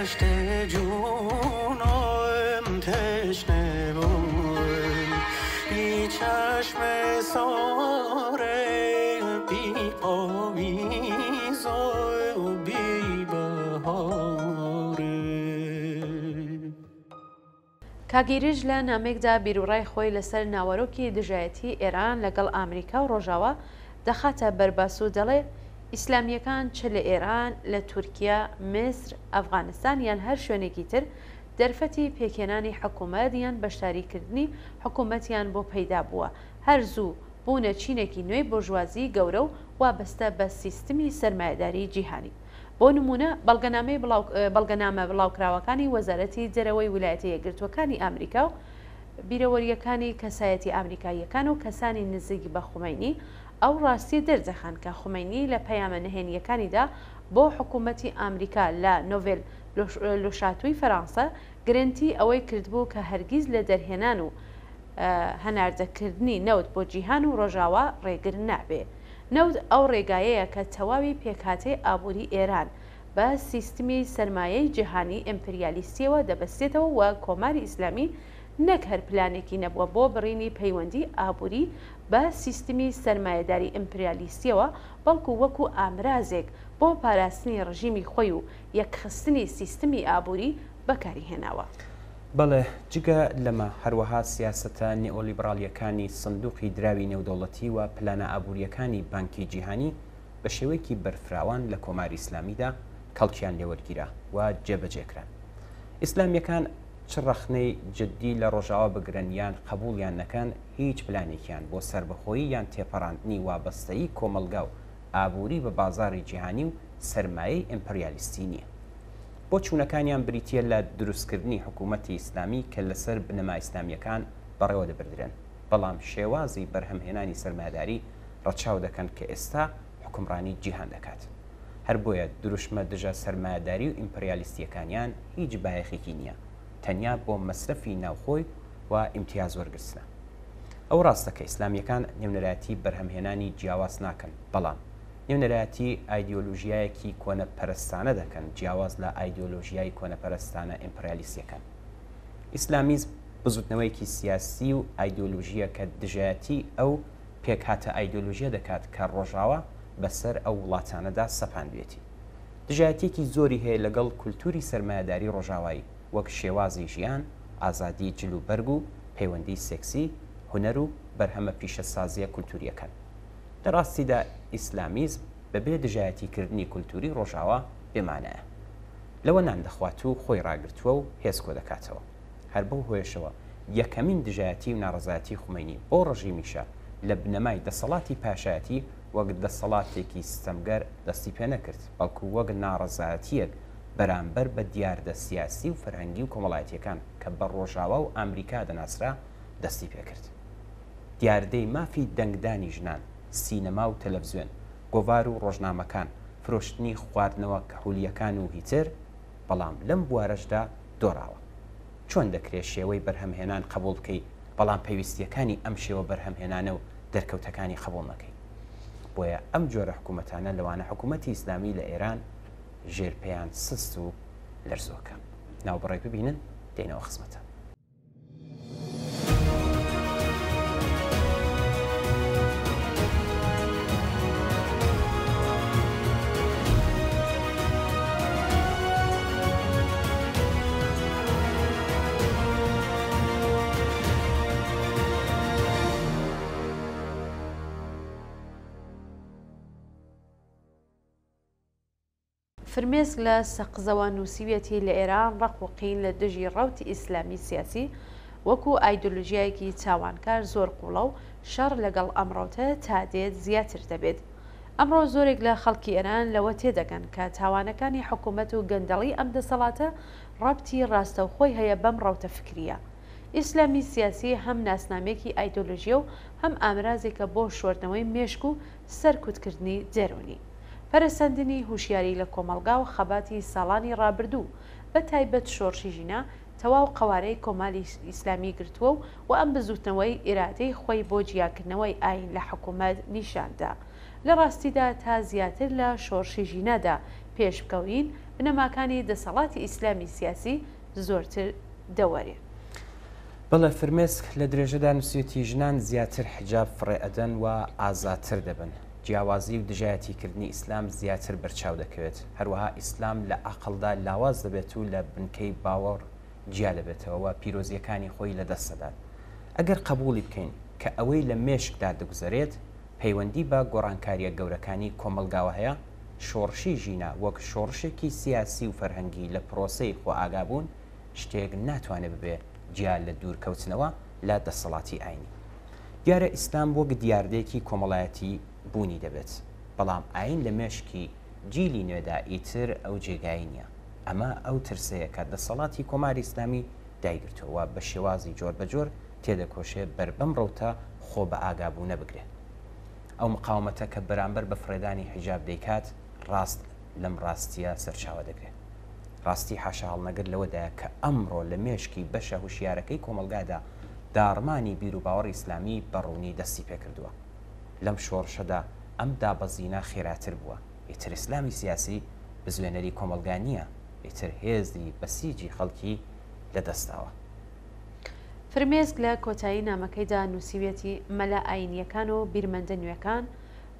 دشت جونم تشنه بود بی چشم ساره بی پاویز و بی بهاره. کاگیریژ لە نامێکدا بیرروڕای خۆی لەسەر ناوەرۆکی دژایەتی ئێران لەگەڵ ئامریکا و ڕۆژاوە دەخاتە بەرباس و دەڵێ ئیسلامیەکان چ لە ئێران، لە تورکیا، میسر، ئەفغانستان یان هەر شوێنێکی تر دەرفەتی پێکێنانی حکوومەت یان بەشداریکردنی حکوومەتیان بۆ پەیدا بووە، هەر زوو بوونە چینێکی نوێی بۆژوازی گەورە و وابەستە بە سیستمی سەرمایەداری جیهانی. بۆ نمونە بەڵگەنامە بڵاوکراوەکانی وەزارەتی دەرەوەی ویلایەتە یەکگرتووەکانی ئامریکا و بیرەوەریەکانی کەسایەتی ئامریکاییەکان و کەسانی نزیکی بە خومینی ئەو ڕاستی دەردەخەن کە خومینی لە پەیامە نهێنیەکانیدا بۆ حکوومەتی ئامریکا لە نۆڤێل لوشاتووی فەرەنسا گرنتی ئەوەی کردبوو کە هەرگیز لە دەرهێنان و هەناردەکردنی نەوت بۆ جیهان و ڕۆژاوا ڕێگر نابێ. نەوت ئەو ڕێگایەیە کە تەواوی پێکهاتەی ئابووری ئێران بە سیستمی سەرمایەی جیهانی ئیمپریالیستیەوە دەبەستێتەوە و کۆماری ئیسلامی نەک هەر پلانێکی نەبووە بۆ بڕینی پەیوەندی ئابووری بە سیستمی سەرمایەداری ئیمپریالیستیەوە، بەڵکو وەکو ئامرازێک بۆ پاراستنی ڕژیمی خۆی و یەکخستنی سیستمی ئابووری بەکاری هێناوە. بەڵێ جگە لەمە هەروەها سیاسەتە نێئۆلیبرالیەکانی سندوقی دراوی نێودەوڵەتی و پلانە ئابوووریەکانی بانکی جیهانی بە شێوەیەکی بەرفراوان لە کۆماری ئیسلامیدا کەڵکیان لێوەرگیرا و جێبەجێکران. ئیسلامیەکان چ ڕەخنەی جددی لە ڕۆژاوا بگرن یان قبوڵیان نەکەن هیچ پلانێکیان بۆ سربەخۆیی یان تێپەڕاندنی وابەستەیی کۆمەلگا و ئابووری بە بازاری جیهانی و سەرمایەی ئیمپریالیستی نییە. بۆ چوونەکانیان بریتە لە دروستکردنی حکوومەتی ئیسلامی کە لەسەر بنەما ئیسلامیەکان بەڕێوە دەبردرن، بەڵام شێوازی بەرهەمهێنانی سەرمایەداری ڕەچاو دەکەن کە ئێستا حکومڕانی جیهان دەکات. هەر بۆیە دروشمە دژە سەرمایەداری و ئیمپریالیستیەکانیان هیچ بایەخێکی نییە، تەنیا بۆ مەسرەفی ناوخۆی و ئیمتیاز وەرگرتنە. ئەو ڕاستە کە ئیسلامیەکان نێونەرایەتی بەرهەمهێنانی جیاواز ناکەن، بەڵام نێونەرایەتی ئایدیۆلۆژیایەکی کۆنەپەرستانە دەکەن جیاواز لە ئایدیۆلۆژیای کۆنەپەرستانە ئیمپریالیستیەکان. ئیسلامیزم بزوتنەوەیکی سیاسی و ئایدیۆلۆژیە کە دژایەتی ئەو پێکهاتە ئایدیۆلۆژیە دەکات کە ڕۆژاوە بەسەر ئەو وڵاتانەدا سەپاندوێتی. دژایەتێکی زۆری هەیە لەگەڵ کولتوری سەرمایەداری ڕۆژاوایی وەک شێوازی ژیان، ئازادی جلوبەرگ و پەیوەندی سێکسی، هونەر و بەرهەمە پیشەسازیە کولتوریەکان. لە ڕاستیدا ئیسلامیزم بەبێ دژایەتیکردنی کولتوری ڕۆژاوە بێمانەیە، لەوە نان دەخوات و خۆی ڕاگرتووە و هێزکۆ دەکاتەوە. هەر بەو هۆیشەوە یەکەمین دژایەتی و ناڕەزایەتی خومینی بۆ ڕژیمیشە لە بنەمای دەسەڵاتی پاشایەتی وەک دەسەڵاتێکی ستەمگەر دەستی پێ نەکرد، بەڵکو وەک ناڕەزایەتیەک بەرامبەر بە دیاردە سیاسی و فەرهەنگی و کۆمەڵایەتیەکان کە بە ڕۆژاوا و ئەمریکا دەناسرا دەستی پێکرد. دیاردەی مافی دەنگدانی ژنان، سینەما و تەلەڤیزیۆن، گۆڤار و ڕۆژنامەکان، فرۆشتنی خواردنەوە کەحولیەکان و هیتر، بەڵام لەم بوارەشدا دۆڕاوە. چۆن دەکرێت شێوەی بەرهەمهێنان قبول بکەیت بەڵام پێویستیەکانی ئەم شێوە بەرهەمهێنانە و دەرکەوتەکانی قبول نەکەیت؟ بۆیە ئەم جۆرە حکوومەتانە لەوانە حکوومەتی ئیسلامی لە ئێران ژێرپەیان سست و لەرزۆکە. ناوبڕێک ببینن دێنەوە خزمەتە. فرمێسک لە سەقزەوە نووسیوێتی لە ئێران ڕقوقین لە دژی ڕەوتی ئیسلامی سیاسی وەکو ئایدۆلۆژیایەکی تاوانکار زۆر قوڵە و شەڕ لەگەڵ ئەمڕۆتە تا دێت زیاتر دەبێت. ئەمڕۆ زۆرێک لە خەڵکی ئێران لەوە تێدەگەن کە تاوانەکانی حکوومەت و گەندەڵی ئەم دەسەڵاتە ڕەبتی ڕاستەوخۆی هەیە بەم ڕەوتە فکریە. ئیسلامی سیاسی هەم ناسنامێکی ئایدۆلۆژیە و هەم ئامرازێکە بۆ شۆردنەوەی مێشک و سەرکوتکردنی دەرونی. پەرسەندنی هوشیاری لە کۆمەلگا و خەباتی ساڵانی ڕابردوو بە تایبەت شۆڕشی ژینە تەواو قەوارەی کۆماری ئیسلامی گرتووە و ئەم بزوتنەوەی ئیرادەی خۆی بۆ جیاکردنەوەی ئاین لە حکوومەت نیشاندا. لە ڕاستیدا تا زیاتر لە شۆڕشی ژینەدا پێش بکەوین بنەماکانی دەسەڵاتی ئیسلامی سیاسی زۆرتر دەوەرێ. بەڵێ فرمێسک لە درێژەدا نووسێتی ژنان زیاتر حجاب فڕێ ئەدەن و ئازاتر دەبن. جیاوازی و دژایەتیکردنی ئیسلام زیاتر بەرچاو دەکەوێت. هەروەها ئیسلام لە عەقڵدا لاواز دەبێت و لە بنکەی باوەڕ جیا دەبێتەوە و پیرۆزیەکانی خۆی لەدەستەدات. ئەگەر قبولی بکەین کە ئەوەی لە مێشکدا دەگوزارێت پەیوەندی بە گۆڕانکاریە گەورەکانی کۆمەلگاوە هەیە، شۆڕشی ژینە وەک شۆڕشێکی سیاسی و فەرهەنگی لە پرۆسەی خۆ ئاگابوون شتێک ناتوانێت ببێ جیا لە دوورکەوتنەوە لە دەسەڵاتی ئاینی. دیارە ئیسلام وەک دیاردەیەکی کۆمەڵایەتی بوونی دەبێت، بەڵام ئاین لە مێشکی جیلی نوێدا ئیتر ئەو جێگایی نییە. ئەمە ئەو ترسەیە کە دەسەڵاتی کۆماری ئیسلامی دایگرتەوە بە شێوازی جۆر بەجۆر تێدەکۆشێت بەربەم ڕەوتە خۆ بە ئاگابوو نەبگرێت. ئەو مقاومەتە کە بەرامبەر بە فرێدانی حیجاب دەیکات ڕاست لەم ڕاستیە سەرچاوە دەگرێت. ڕاستی حاشا هەڵنەگر لەوەدایە کە ئەمڕۆ لە مێشکی بەشە هوشیارەکەی کۆمەلگادا داڕمانی بیر و باوەڕ ئیسلامی بەڕوونی دەستی پێکردووە. لەم شۆڕشەدا ئەم دابەزینە خێراتر بووە. ئیتر ئیسلامی سیاسی بزوێنەری کۆمەلگا نییە، ئیتر هێزی بەسیجی خەڵکی لەدەستاوە. فرمێسک لە کۆتایی نامەکەیدا نووسیوێتی مەلا ئاینیەکان و بیرمەندە نوێەکان،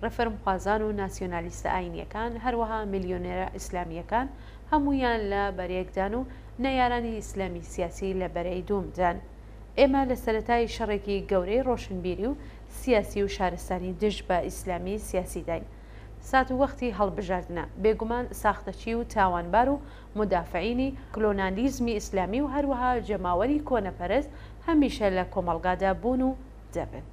ڕەفەرمخوازان و ناسیۆنالیستە ئاینیەکان، هەروەها میلیۆنێرە ئیسلامیەکان هەمویان لە بەرەیەکدان و نەیارانی ئیسلامی سیاسی لە بەرەی دوومدان. ئێمە لە سەرەتای شەڕێکی گەورەی ڕۆشنبیری و سیاسی و شارستانی دژ بە ئیسلامی سیاسی داین. سات و وەختی هەڵبژاردنە بێگومان ساختەچی و تاوانبار و مدافعینی کلۆنالیزمی ئیسلامی و هەروەها جەماوەری کۆنەپەرست هەمیشە لە کۆمەڵگادا بوون و دەبن.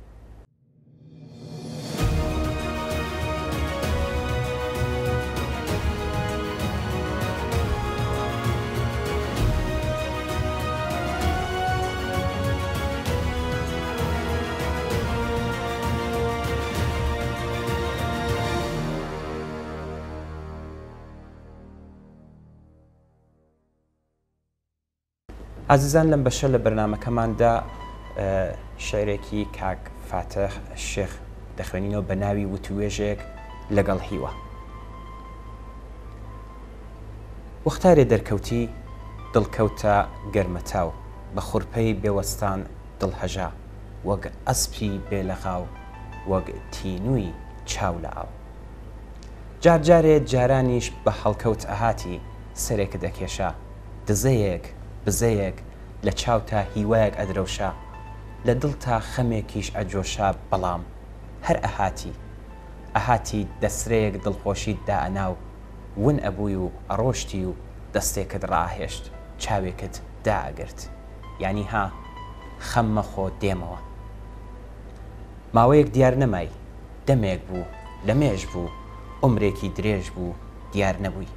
عزیزان لەم بەشە لە بەرنامەکەماندا شعرێکی کاک فاتح شێخ دەخوێنینەوە بە ناوی وتوێژێک لەگەڵ هیوە. وەختارێ دەرکەوتی دڵکەوتە گەرمەتاو، بە خوڕپەی بێوەستان دڵهەژا، وەک ئەسپی بێلەغاو، وەک تینووی چاو لە ئاو. جارجارێ جارانیش بە هەڵکەوت ئەهاتی سەرێک دەکێشا، دزەیەک بزەیەک لە چاو تا هیوایەک ئەدرەوشا، لە دڵ تا خەمێکیش ئەجۆشا، بەڵام هەر ئەهاتی دەسرەیەک دڵخۆشیت دائەناو، ون ئەبووی و ئەڕۆشتی و دەستێکت ڕاهێشت، چاوێکت دائەگرت، یعنی ها خەممە خۆ دێمەوە. ماوەیەک دیار نەمای، دەمێک بوو لە مێژ بوو، عومرێکی درێژ بوو دیار نەبووی.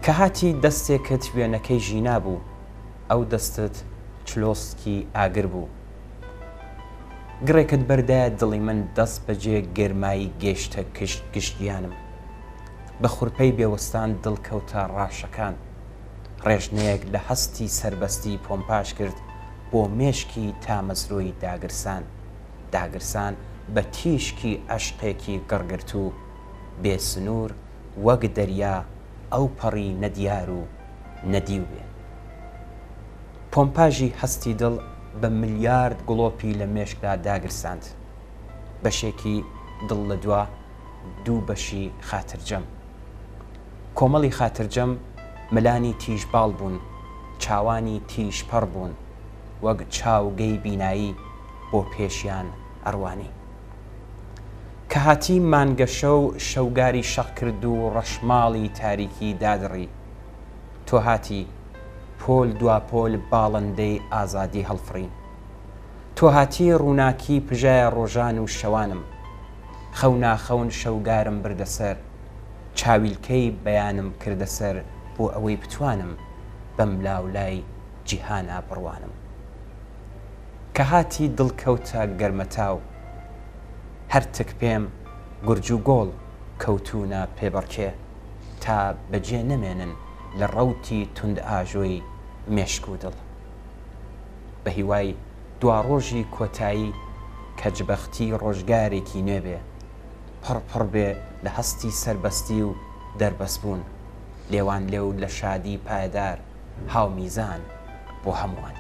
کە هاتی دەستێکت وێنەکەی ژینا بوو، ئەو دەستت چلۆسکی ئاگر بوو. گڕێکت بەردایە دڵی من دەست بەجێ گێرمایی گەیشتە گشتیانم، بە خوڕپەی بێوەستان دڵکەوتە ڕاشەکان. ڕێژنەیەک لە هەستی سربەستی پۆمپاش کرد بۆ مێشکی تامەزرۆی داگرسان بە تیشکی عەشقێکی گڕگرت و بێسنوور وەک دەریا ئەو پەڕی نەدیار و نەدیو بێ. پۆمپاژی هەستی دڵ بە ملیارد گڵۆپی لە مێشکدا داگرساند، بەشێکی دڵ لە دوا دوو بەشی خاترجەم. کۆمەڵی خاترجەم ملانی تیژباڵ بوون، چاوانی تیژپەڕ بوون، وەک چاوگەی بینایی بۆ پێشیان ئەڕوانی. کە هاتی مانگەشە و شەوگاری شەق کرد و ڕەشماڵی تاریکی دادڕی، تۆ هاتی پۆل دوا پۆل باڵندەی ئازادی هەڵفڕین. تۆ هاتی ڕووناکی پژایە ڕۆژان و شەوانم، خەو ناخەون شەوگارم بردەسەر، چاویلکەی بەیانم کردەسەر بۆ ئەوەی بتوانم بەم لاولای جیهانا بڕوانم. کە هاتی دڵکەوتە گەرمەتاو، هەر تک پێم گورج و گۆڵ کەوتونە پێبڕکێ، تا بەجێ نەمێنن لە ڕەوتی تند ئاژۆی مێشک و دڵ. بە هیوای دوا ڕۆژی کۆتایی کە جبەختی ڕۆژگارێکی نوێ بێ، پڕ بێ لە هەستی سربەستی و دەربەسبوون لێوان لێو لە شادی پایدار هاو میزان بۆ هەمووان.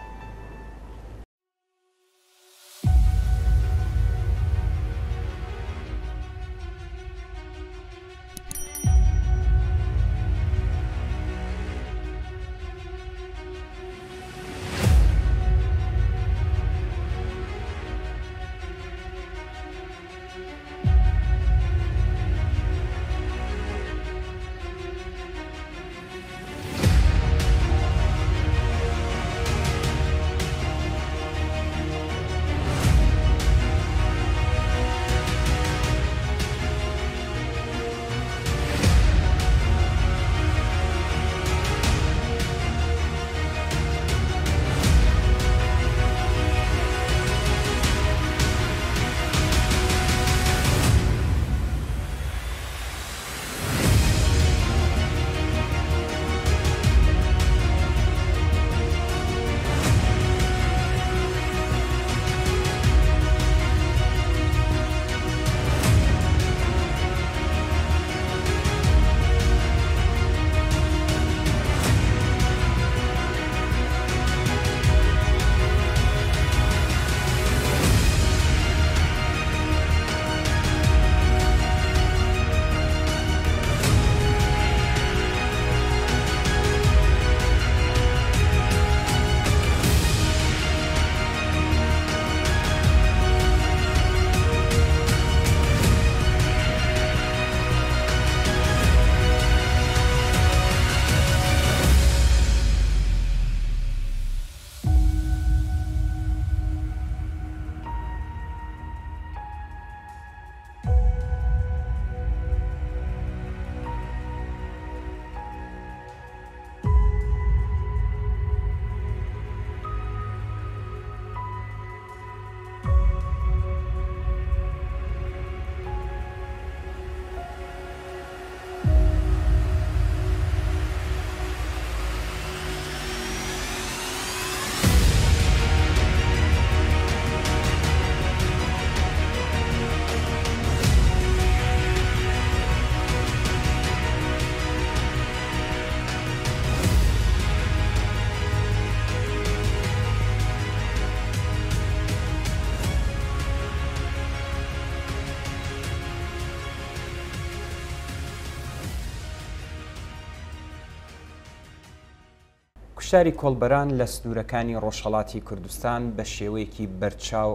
کوشتاری کۆڵبەران لە سنوورەکانی ڕۆژهەڵاتی کوردستان بە شێوەیەکی بەرچاو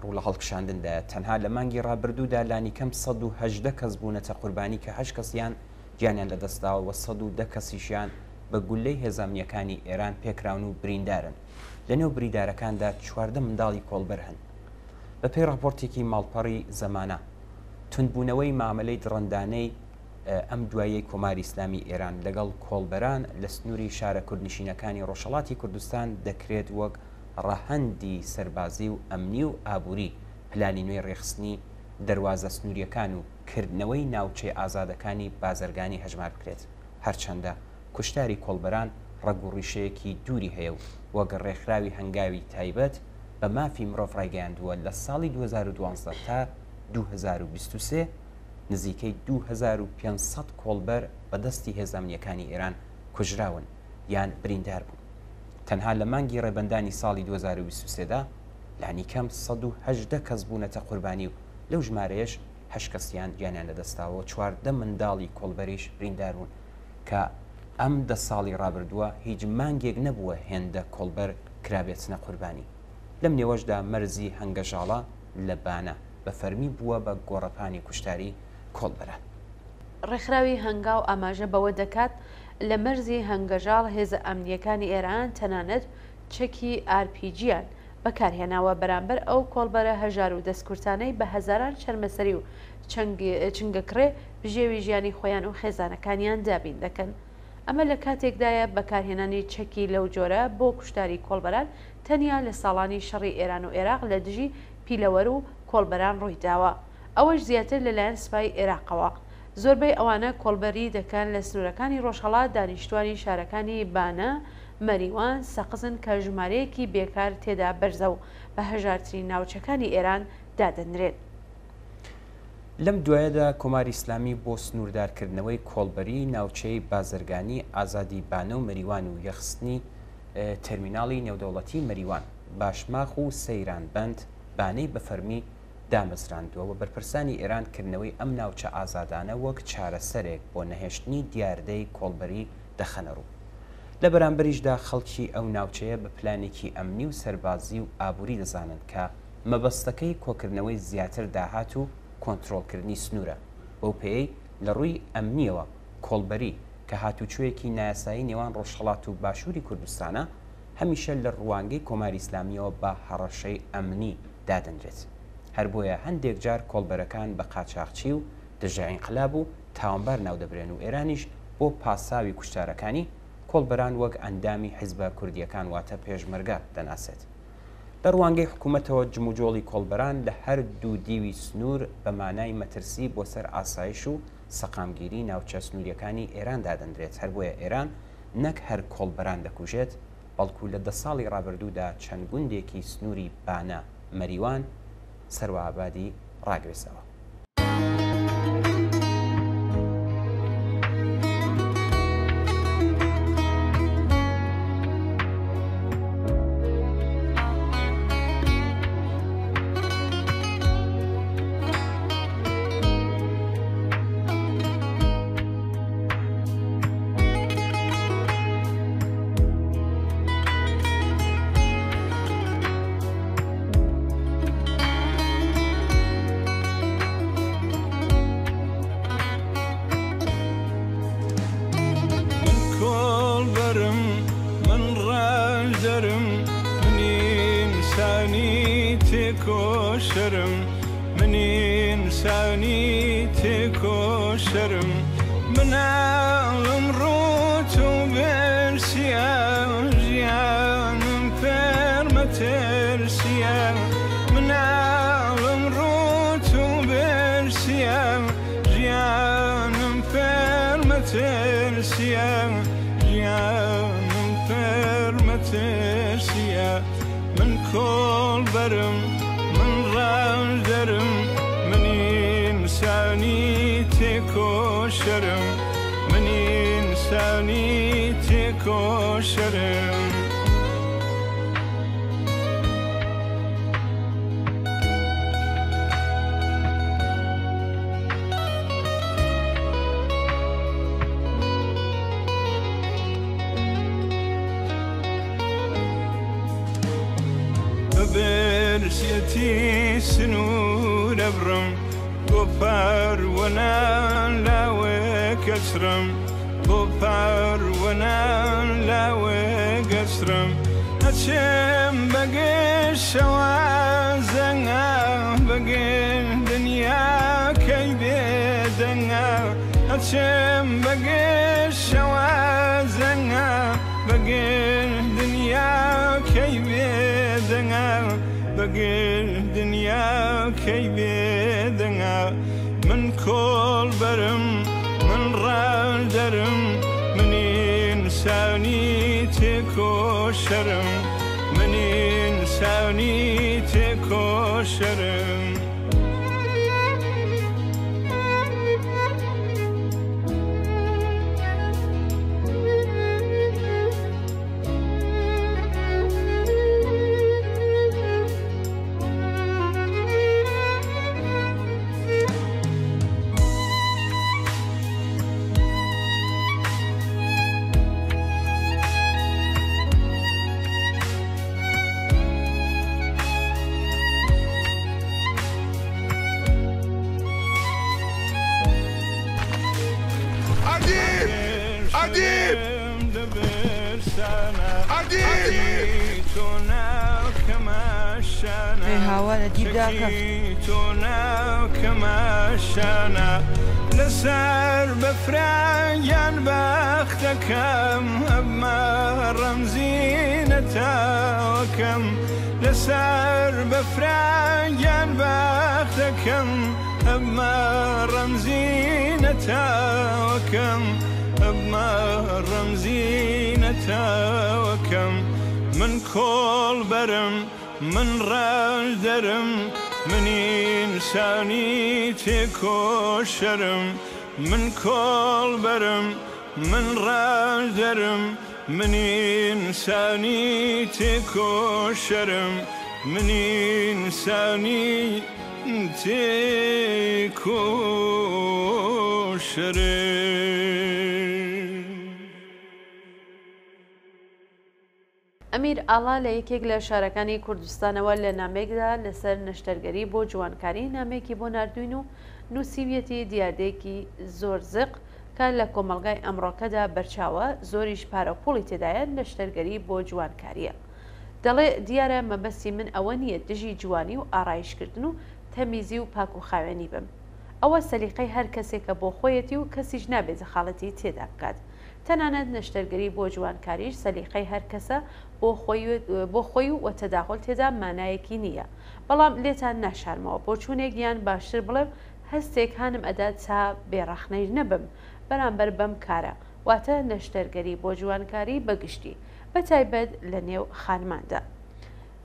ڕوو لە هەڵکشاندندا تەنها لە مانگی ڕابردوودا لانی کەم 118 کەس بوونەتە قوربانی کە 8 کەسیان گیانیان لەدەستداوە و 110 کەسیشیان بە گولەی هێزانیەکانی ئێران پێکراون و بریندارن. لەنێو بریندارەکاندا 14 منداڵی کۆڵبەر هەن. بەپێی راپۆرتێکی ماڵپەڕی زەمانە توندبوونەوەی مامەلەی دڕندانەی ئەم دوایەی کۆماری ئیسلامی ئێران لەگەڵ کۆڵبەران لە سنووری شارە کوردنشینەکانی ڕۆژهەڵاتی کوردستان دەکرێت وەک ڕەهەندی سەربازی و ئەمنی و ئابووری پلانی نوێی ڕێخستنی دەواازە سنووریەکان و کردنەوەی ناوچەی ئازادەکانی بازرگانی هەژمار بکرێت. هەرچەندە کوشتاری کۆڵبەران ڕەگوڕیشەیەکی دووری هەیە و وەگە ڕێکخراوی هەنگاوی تایبەت بە مافی مرۆڤ ڕایگەیاندووە لە ساڵی 2012 تا 2023 نزیکەی 2500 کۆڵبەر بەدەستی هێزانیەکانی ئێران کوژراون یان بریندار بوون. تەنها لە مانگی ڕێبەندانی ساڵی 2023دا لانی کەم 118 کەس بوونەتە قوربانی و لەو ژمارەیەش 8 کەسیان گیانیان لەدەستاوە 14 منداڵی کۆڵبەریش بریندار بوون کە ئەم 10 ساڵی ڕابردووە هیچ مانگێک نەبووە هێندە کۆڵبەر کرابێتنە قوربانی. لەم نێوەشدا مەرزی هەنگەژاڵە لە بانە بە فەرمی بووە بە گۆڕەپانی کوشتاری کۆڵبەران. ڕێکخراوی هەنگاو ئاماژە بەوە دەکات لە مەرزی هەنگەژاڵ هێزە ئەمنیەکانی ئێران تەنانەت چەکی ئارپیجیان بەکارهێناوە بەرامبەر ئەو کۆڵبەرە هەژار و دەستکورتانەی بە هەزاران چەرمەسەری و چنگەکڕێ بژێوی ژیانی خۆیان و خێزانەکانیان دابین دەکەن. ئەمە لە کاتێکدایە بەکارهێنانی چەکی لەو جۆرە بۆ کوشتاری کۆڵبەران تەنیا لە ساڵانی شەڕی ئێران و عێراق لە دژی پیلەوەر و کۆڵبەران ڕوویداوە. ئەوەش زیاتر لەلایەن سوپای عێراقەوە. زۆربەی ئەوانە کۆڵبەری دەکەن لە سنوورەکانی ڕۆژهەڵات دانیشتوانی شارەکانی بانە، مەریوان، سەقزن کە ژمارەیەکی بێکار تێدا بەرزە و بە هەژارترین ناوچەکانی ئێران دادەنرێت. لەم دوایەدا کۆماری ئیسلامی بۆ سنووردارکردنەوەی کۆڵبەری ناوچەی بازرگانی ئازادی بانە و مەریوان و یەخستنی تەرمیناڵی نێودەوڵەتی مەریوان باشماخ و سەیران بند بانەی بە فەرمی دامەزراندووە و بەرپرسانی ئێران کردنەوەی ئەم ناوچە ئازادانە وەک چارەسەرێک بۆ نەهێشتنی دیاردەی کۆڵبەری دەخەنە ڕوو. لە بەرامبەریشدا خەڵکی ئەو ناوچەیە بە پلانێکی ئەمنی و سەربازی و ئابووری دەزانن کە مەبەستەکەی کۆکردنەوەی زیاتر داهات و کۆنتترۆلکردنی سنوورە. بەو پێی لە ڕووی ئەمنیەوە کۆڵبەری کە هاتوچوویەکی نایاسایی نێوان ڕۆژهەڵات و باشووری کوردستانە هەمیشە لە ڕوانگەی کۆماری ئیسلامیەوە بە هەڕەشەی ئەمنی دادەنرێت. هەر بۆیە هەندێک جار کۆڵبەرەکان بە قاچاقچی و دژە ئینقلاب و تاوانبار ناودەبرێن و ئێرانیش بۆ پاساوی کوشتارەکانی کۆڵبەران وەک ئەندامی حیزبە کوردیەکان واتە پێشمەرگە دەناسێت. لە ڕوانگەی حکوومەتەوە جموجۆڵی کۆڵبەران لە هەر دوو دیوی سنوور بە مانای مەترسی بۆ سەر ئاسایش و سەقامگیری ناوچە سنووریەکانی ئێران دادەنرێت. هەر بۆیە ئێران نەک هەر کۆڵبەران دەکوژێت بەڵکو لە 10 ساڵی ڕابردوودا چەند گوندێکی سنووری بانە مەریوان سەروەئابادی ڕاگوێسەوە. من کۆڵبەرم من ڕاژدەرم من ئینسانی تێکۆشەرم من ئینسانی تێکۆشەرم برسيتي سنور أبرم بوبار وانا لاوك أسرم بوبار وانا لاوك أسرم أتشم بقي الشوازنا بقي دنيا كي بيدنا أتشم بقي الشوازنا بقي دنيا كي بيدنا بقي دنيا كي بيدنا من کۆڵبەرم من ڕاژدەرم من ئینسانی تێکۆشەرم من ئینسانی تێکۆشەرم لسر بفريان بختكم أما رمزينة وكم لسر بفريان بختكم أما رمزينة وكم أما رمزينة وكم من کۆڵبەرم من ڕاژدەرم من ئینسانی تێکۆشەرم من کۆڵبەرم من ڕادەرم من ئینسانی تێکۆشەرم من ئینسانی تێکۆشەرم. ئەمیر ئاڵا لە یەکێک لە شارەکانی کوردستانەوە لە نامێکدا لەسەر نەشتەرگەری بۆ جوانکاری نامێکی بۆ نردوین و نووسیویەتی دیاردەیەکی زۆر زق کە لە کۆمەلگای ئەمڕۆکەدا بەرچاوە زۆریش پارەپۆڵی تێدایە نەشتەرگەری بۆ جوانکاریە. دەڵێ دیارە مەبەستی من ئەوە نییە دژی جوانی و ئارایشکردن و تەمیزی و پاک و خاوێنی بم. ئەوە سەلیقەی هەر کەسێکە بۆ خۆیەتی و کەسیش نابێت جەخاڵەتی تێدا بکات. تەنانەت نەشتەرگەری بۆ جوانکاریش سەلیقەی هەر کەسە بۆ خۆی و تەداخل تێدا مانایەکی نییە. بەڵام لێتان ناشارمەوە بۆ چوونێکیان باشتر بڵێم هەستێک هانم ئەدا تا بێڕەخنەی نەبم بەرامبەر بەم کارە واتە نەشتەرگەری بۆ جوانکاری بەگشتی بە تایبەت لە نێو خانماندا.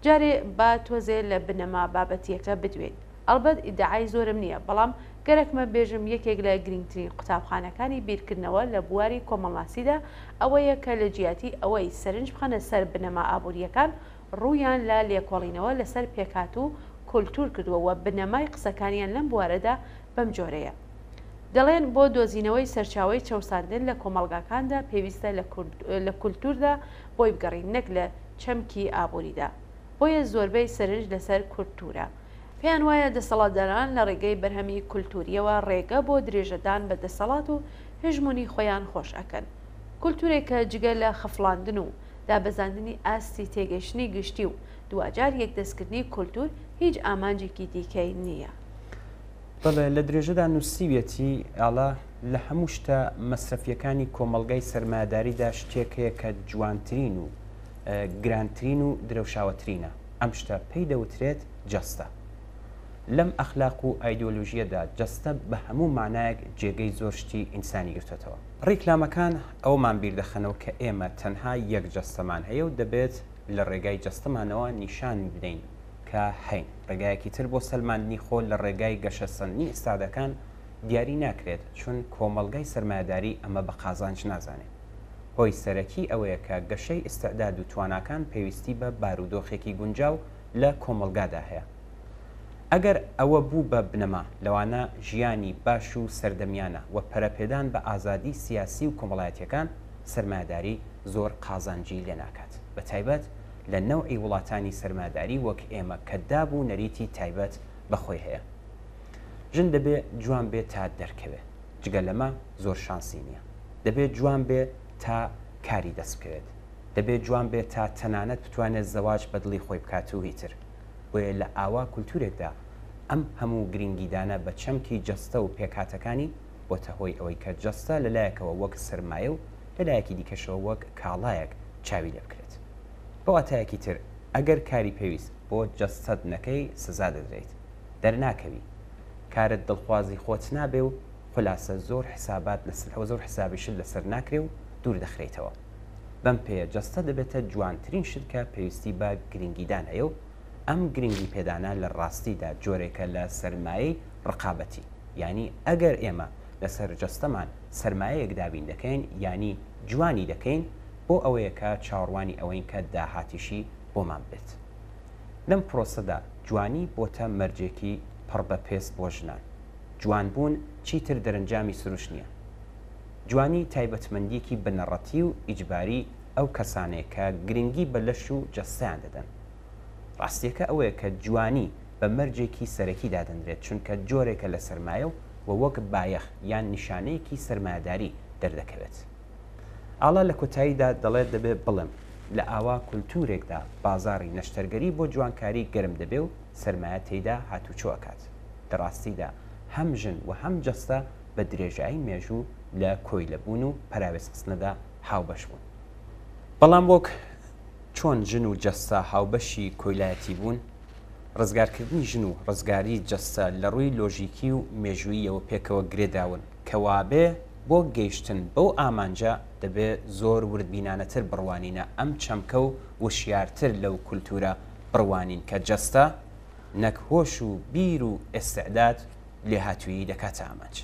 جارێ با تۆزێ لە بنەما بابەتیەکە بدوێن. ئەلبەت ئیدعای زۆرم نییە بەڵام گەرەکمە بێژم یەکێک لە گرنگترین قوتابخانەکانی بیرکردنەوە لە بواری کۆمەڵاسیدا ئەوەیە کە لە جیاتی ئەوەی سەرنج بخەنە سەر بنەما ئابوووریەکان ڕوویان لە لێکۆڵینەوە لەسەر پێکات و کولتور کردووە بنەمای قسەکانیان لەم بوارەدا بەم جۆرەیە. دەڵێن بۆ دۆزینەوەی سەرچاوی چەوساندن لە کۆمەڵگاکاندا پێویستە لە کولتوردا بۆی بگەڕین نەک لە چەمکی ئابووریدا. بۆیە زۆربەی سەرنج لەسەر کولتورە. پێیان وایە دەسەڵاتداران لە ڕێگەی بەرهەمی کولتوریەوە ڕێگە بۆ درێژەدان بە دەسەڵات و هژمونی خۆیان خۆش ئەکەن. کولتورێکە جگە لە خەفڵاندن و دابەزاندنی ئاستی تێگەشتنی گشتی و دوجار یەکدەستکردنی کولتور هیچ ئامانجێکی دیکەی نییە. بەڵێ لە درێژەدا نووسیویەتی ئاڵا لە هەموو شتە مەسرفیەکانی کۆمەڵگای سەرمایه‌داریدا شتێکەیە کە جوانترین و گرانترین و درەوشاوەترینە. ئەم شتە پێی دەوترێت جەستە. لەم ئەخلاق و ئایدۆلۆژیەدا جەستە بە هەموو مانایەک جێگەی زۆر شتی ئینسانی گرتوێتەوە. ڕیکلامەکان ئەومان بیردەخەنەوە کە ئێمە تەنها یەک جەستەمان هەیە و دەبێت لە ڕێگای جەستەمانەوە نیشان بدەین کە هەین. ڕێگایەکی تر بۆ سەلماندنی خۆ لە ڕێگای گەشەسەندنی ئستادەکان دیاری ناکرێت چون کۆمەڵگای سەرمایه‌داری ئەمە بە قازانج نازانێت. هۆی سەرەکی ئەوەیە کە گەشەی ئستعداد و تواناکان پێویستی بە بارودۆخێکی گونجاو لە کۆمەلگادا هەیە. ئەگەر ئەوە بوو بە بنەما لەوانە ژیانی باش و سەردەمیانە و پەرەپێدان بە ئازادی سیاسی و کۆمەڵایەتیەکان سەرمایه‌داری زۆر قازانجی لێ ناکات. بە تایبەت لە نەوعی وڵاتانی سەرمایه‌داری وەک ئێمە کە دابوو نەریتی تایبەت بەخۆی هەیە. ژن دەبێت جوان بێت تا دەرکەوێت. جگە لەمە زۆر شانسی نییە. دەبێت جوان بێت تا کاری دەست بکەوێت. دەبێت جوان بێت تا تەنانەت بتوانێت زەواج بەدڵی خۆی بکات و هیتر. بۆیە لە ئاوا کولتورێکدا ئەم هەموو گرنگیدانە بە چەمکی جەستە و پێکاتەکانی بۆتە هۆی ئەوەی کە جەستە لەلایەکەوە وەک سرمایە و لەلایەکی دیکەشەوە وەک کاڵایەک چاوی لێ بکرێت. بە واتایەکی تر ئەگەر کاری پێویست بۆ جەستەت نەکەی سزا دەدرێت دەرناکەوی کارت دڵخوازی خۆت نابێ و خولاسە زۆر حسابات لەسەر زۆر حسابیشت لەسەر ناکرێ و دوور دەخرێتەوە. بەم پێیە جەستە دەبێتە جوانترین شت کە پێویستی بە گرنگیدان هەیە و ئەم گرنگی پێدانە لە ڕاستیدا جۆرێکە لە سەرمایەی ڕقابەتی. یعنی ئەگەر ئێمە لەسەر جەستەمان سەرمایەیەک دابین دەکەین ینی جوانی دەکەین بۆ ئەوەیە کە چاوەڕوانی ئەوەین کە داهاتیشی بۆمان بێت. لەم پرۆسەدا جوانی بۆتە مەرجێکی پڕ بە پێست بۆ ژنان. جوانبوون چیتر دەرەنجامی سروش نییە. جوانی تایبەتمەندیەکی بنەڕەتی و ئیجباری ئەو کەسانەیە کە گرنگی بە لەش و جەستیان دەدەن. ڕاستیەکە ئەوەیە کە جوانی بە مەرجێکی سەرەکی دادەنرێت چونکە جۆرێکە لە سەرمایە و وەک بایەخ یان نیشانەیەکی سەرمایه‌داری دەردەکەوێت. ئاڵا لە کۆتاییدا دەڵێت دەبێت بڵم لە ئاوا کولتورێکدا بازاڕی نەشتەرگەری بۆ جوانکاری گەرم دەبێ و سەرمایە تێیدا هاتوچۆ ئەکات. دەڕاستیدا هەم ژن و هەم جەستە بە درێژایی مێژوو لە کۆی لەبوون و پەراوێزخستنەدا هاوبەش بوون. بەڵام وەک چۆن ژن و جەستە هاوبەشی کۆیلایەتی بوون، ڕزگارکردنی ژن و ڕزگاری جەستە لە ڕووی لۆژیکی و مێژوویەوە پێکەوە گرێداون کە وابێ بۆ گەیشتن بەو ئامانجە دەبێت زۆر وردبینانەتر بڕوانینە ئەم چەمکە و وشیارتر لەو کولتورە بڕوانین کە جەستە نەک هۆش و بیر و ئێستعداد لێ هاتووی دەکاتە ئاماج.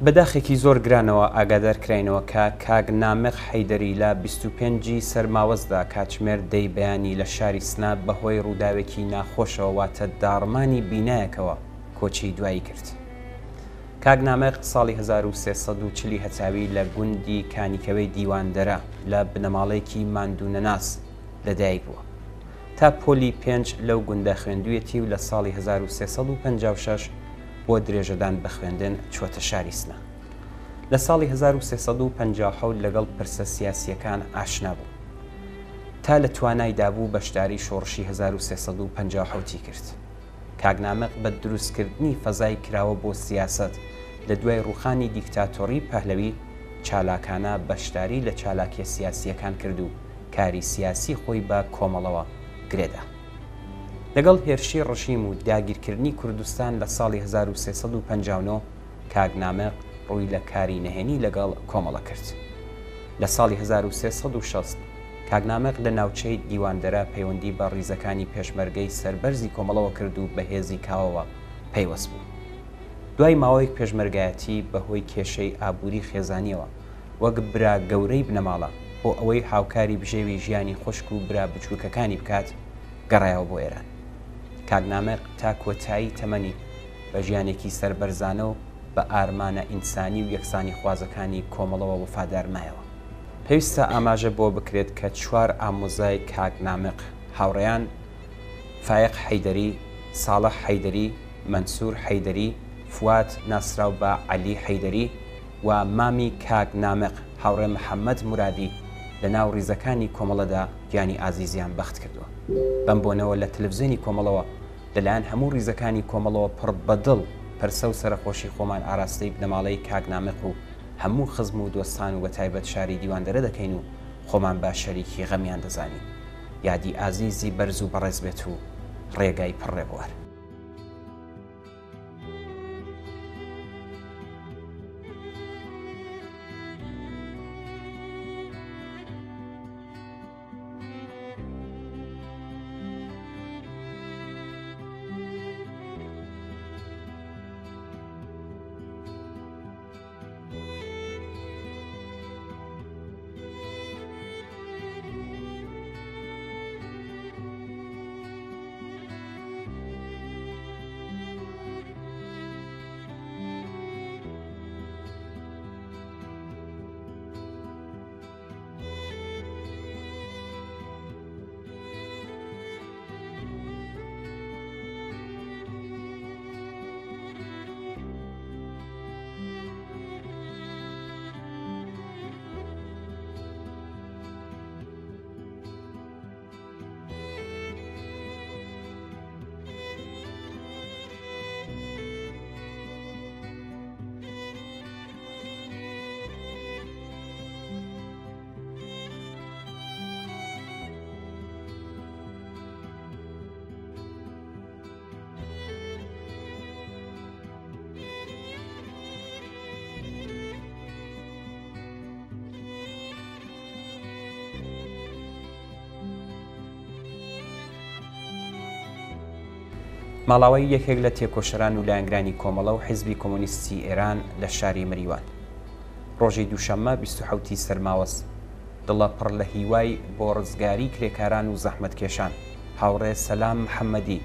بەداخێکی زۆر گرانەوە ئاگادارکراینەوە کە کاک نامق حەیدەری لە 25 سەرماوەزدا کاتژمێر دەی بەیانی لە شاری سناب بەهۆی ڕووداوێکی ناخۆشەوە واتە داڕمانی بینایەکەوە کۆچی دوایی کرد. کاگنامەق ساڵی 1340 هەچاوی لە گوندی کانیکەوەی دیواندەرە لە بنەماڵەیەکی ماندوونەناس لەدایک بووە تا پۆلی 5 لەو گوندە خوێندوویەتی و لە ساڵی 1356 بۆ درێژەدان بە خوێندن چوەتە شاری سنە. لە ساڵی 1350 لەگەڵ پرسە سیاسیەکان ئاشنا بوو تا لە توانایدا بوو بەشداری شۆڕشی 1350 کرد. کاگنامەق بە دروستکردنی فەزای کراوە بۆ سیاست لە دوای ڕوخانی دیکتاتۆری پەهلەوی چالاکانە بەشداری لە چالاکیە سیاسیەکان کرد و کاری سیاسی خۆی بە کۆمەڵەوە گرێدا. لەگەڵ هێرشی ڕژیم و داگیرکردنی کوردستان لە ساڵی 1359 کاگنامەق ڕووی لە کاری نەهێنی لەگەڵ کۆمەڵە کرد. لە ساڵی 1360 کاگنامەق لە ناوچەی دیواندەرە پەیوەندی بە ڕیزەکانی پێشمەرگەی سەربەرزی کۆمەڵەوە کرد و بەهێزی کاوەوە پەیوەست بوو. دوای ماوەیەک پێشمەرگایەتی بەهۆی کێشەی ئابووری خێزانیەوە وەک برا گەورەی بنەماڵە بۆ ئەوەی هاوکاری بژێوی ژیانی خوشک و برا بچووکەکانی بکات گەڕایەوە بۆ ئێران. کاگنامەق تا کۆتایی تەمەنی بە ژیانێکی سەربەرزانە و بە ئارمانە ئینسانی و یەکسانی خوازەکانی کۆمەڵەوە وفادار مایەوە. پێویستە ئاماژە بۆ بکرێت کە 4 ئامۆزای کاگنامەق هاوڕێیان فایق حەیدەری، ساڵح حەیدەری، مەنسوور حەیدەری، فوات ناسراو بە عەلی حەیدەری و مامی کاگنامەق هاوڕێ محەممەد مورادی لە ناو ڕیزەکانی کۆمەڵەدا گیانی ئازیزیان بەخت کردووە. بەم بۆنەوە لە تەلەڤیزیۆنی کۆمەڵەوە لەلایەن هەموو ڕیزەکانی کۆمەڵەوە پڕ بەدڵ پەرسە و سەرخۆشی خۆمان ئاراستەی بنەماڵەی کاگنامەق و هەموو خزم و دۆستان و بەتایبەت شاری دیواندەرە دەکەین و خۆمان با شەریکی غەمیان دەزانین. یادی ئازیزی بەرز و بەڕێز بێت و ڕێگای پڕێبوار. ماڵاوی یەکێک لە تێکۆشەران و لایەنگرانی کۆمەڵە و حیزبی کۆمۆنیستی ئێران لە شاری مریوان. ڕۆژی دووشەممە 27 سەرماوەست دڵە پڕ لە هیوای بۆ ڕزگاری کرێکاران و زەحمەتکێشان هاوڕێ سەلام محەممەدی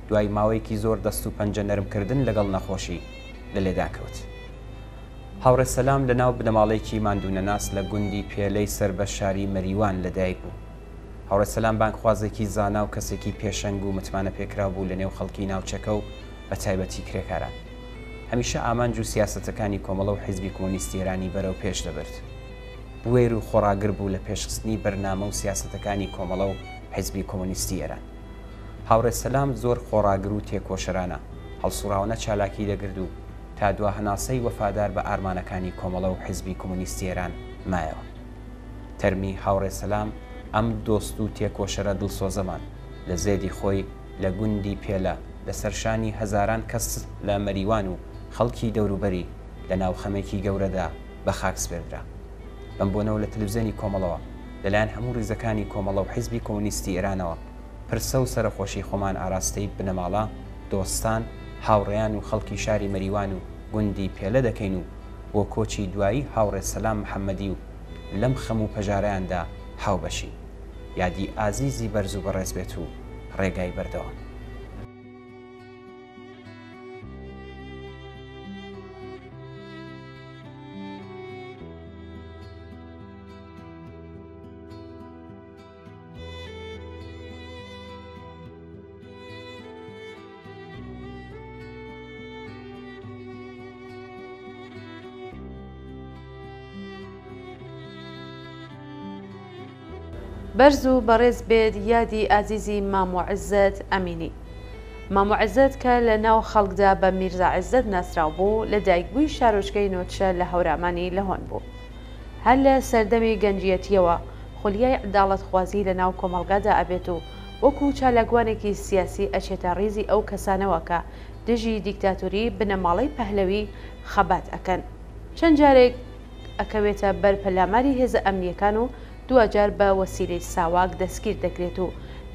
دوای ماوەیەکی زۆر دەست و پەنجە نەرمکردن لەگەڵ نەخۆشی لە لێداکەوت. هاوڕێ سەلام لە ناو بنەماڵەیەکی ماندوونەناس لە گوندی پێلەی سەر بە شاری مەریوان لەدایک بوو. هاوڕێ سەلام بانگخوازێکی زانا و کەسێکی پێشەنگ و متمانە پێکرا بوو لە نێو خەڵکی ناوچەکە و بە تایبەتی کرێکاران. هەمیشە ئامانج و سیاسەتەکانی کۆمەڵە و حیزبی کۆمۆنیستی ئێرانی بەرەو پێش دەبرد. بوێر و خۆراگر بوو لە پێشخستنی بەرنامە و سیاسەتەکانی کۆمەڵە و حیزبی کۆمۆنیستی ئێران. هاوڕێ سەلام زۆر خۆراگر و تێکۆشەرانە هەڵسوڕاوانە چالاکی دەگرد و تا دوا هەناسەی وەفادار بە ئارمانەکانی کۆمەڵە و حیزبی کۆمۆنیستی ئێران مایەوە. تەرمی هاوڕێ سەلام ئەم دۆست و تێکۆشەرە دڵسۆزەمان لە زێدی خۆی لە گوندی پێلە لە سەرشانی هەزاران کەس لە مەریوان و خەڵکی دەوروبەری لە ناو خەمێکی گەورەدا بە خاک سپێردرا. بەم بۆنەوە لە تەلەڤیزیۆنی کۆمەڵەوە لەلایەن هەموو ڕیزەکانی کۆمەڵە و حیزبی کۆمۆنیستی ئێرانەوە پرسە و سەرخۆشی خۆمان ئاراستەی بنەماڵە، دۆستان، هاوڕێیان و خەڵکی شاری مەریوان و گوندی پێلە دەکەین و بۆ کۆچی دوایی هاوڕێ سەلام محەممەدی و لەم خەم و پەژارەیاندا هاوبەشی. یادی ئازیزی بەرز و بەڕێز بێت و ڕێگای بەردەوام. بەرز و بەڕێز بێت یادی ئازیزی مامۆ عزت ئەمینی. مامۆ عزت کە لە ناو خەڵکدا بە میرزا عزت ناسرااو بوو لە دایکبووی شارۆچکەی نۆچە لە هەورامانی لەهۆن بوو. هەر لە سەردەمی گەنجەتیەوە خولیای عداڵەتخوازی لە ناو کۆمەڵگادا ئەبێت و وەکو چالاکوانێکی سیاسی ئەچێتە ڕیزی ئەو کەسانەوە کە دژی دیکتاتوری بنەماڵەی پەهلەوی خەبات ئەکەن. چەند جارێک ئەکەوێتە بەر پەلاماری هێزە ئەمنیەکان و دوجار بە وەسیلەی ساواک دەستگیر دەکرێت و